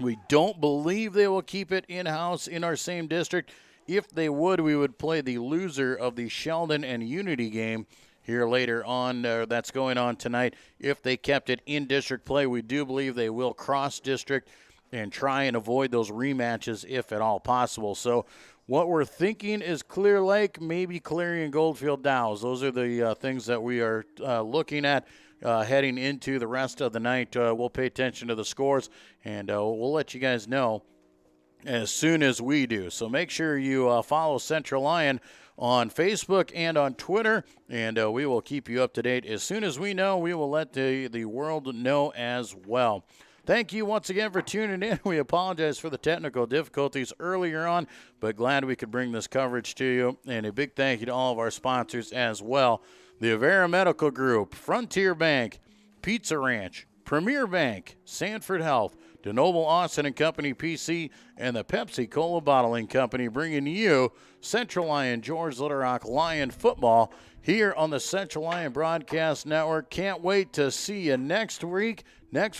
We don't believe they will keep it in-house in our same district. If they would, we would play the loser of the Sheldon and Unity game here later on. That's going on tonight. If they kept it in district play, we do believe they will cross district and try and avoid those rematches if at all possible. So what we're thinking is Clear Lake, maybe Clarion Goldfield Downs. Those are the things that we are looking at heading into the rest of the night. We'll pay attention to the scores, and we'll let you guys know as soon as we do. So make sure you follow Central Lyon on Facebook and on Twitter, and we will keep you up to date. As soon as we know, we will let the world know as well. Thank you once again for tuning in. We apologize for the technical difficulties earlier on, but glad we could bring this coverage to you. And a big thank you to all of our sponsors as well. The Avera Medical Group, Frontier Bank, Pizza Ranch, Premier Bank, Sanford Health, DeNoble Austin and Company PC, and the Pepsi Cola Bottling Company, bringing you Central Lyon George Little Rock Lion football here on the Central Lyon Broadcast Network. Can't wait to see you next week. Next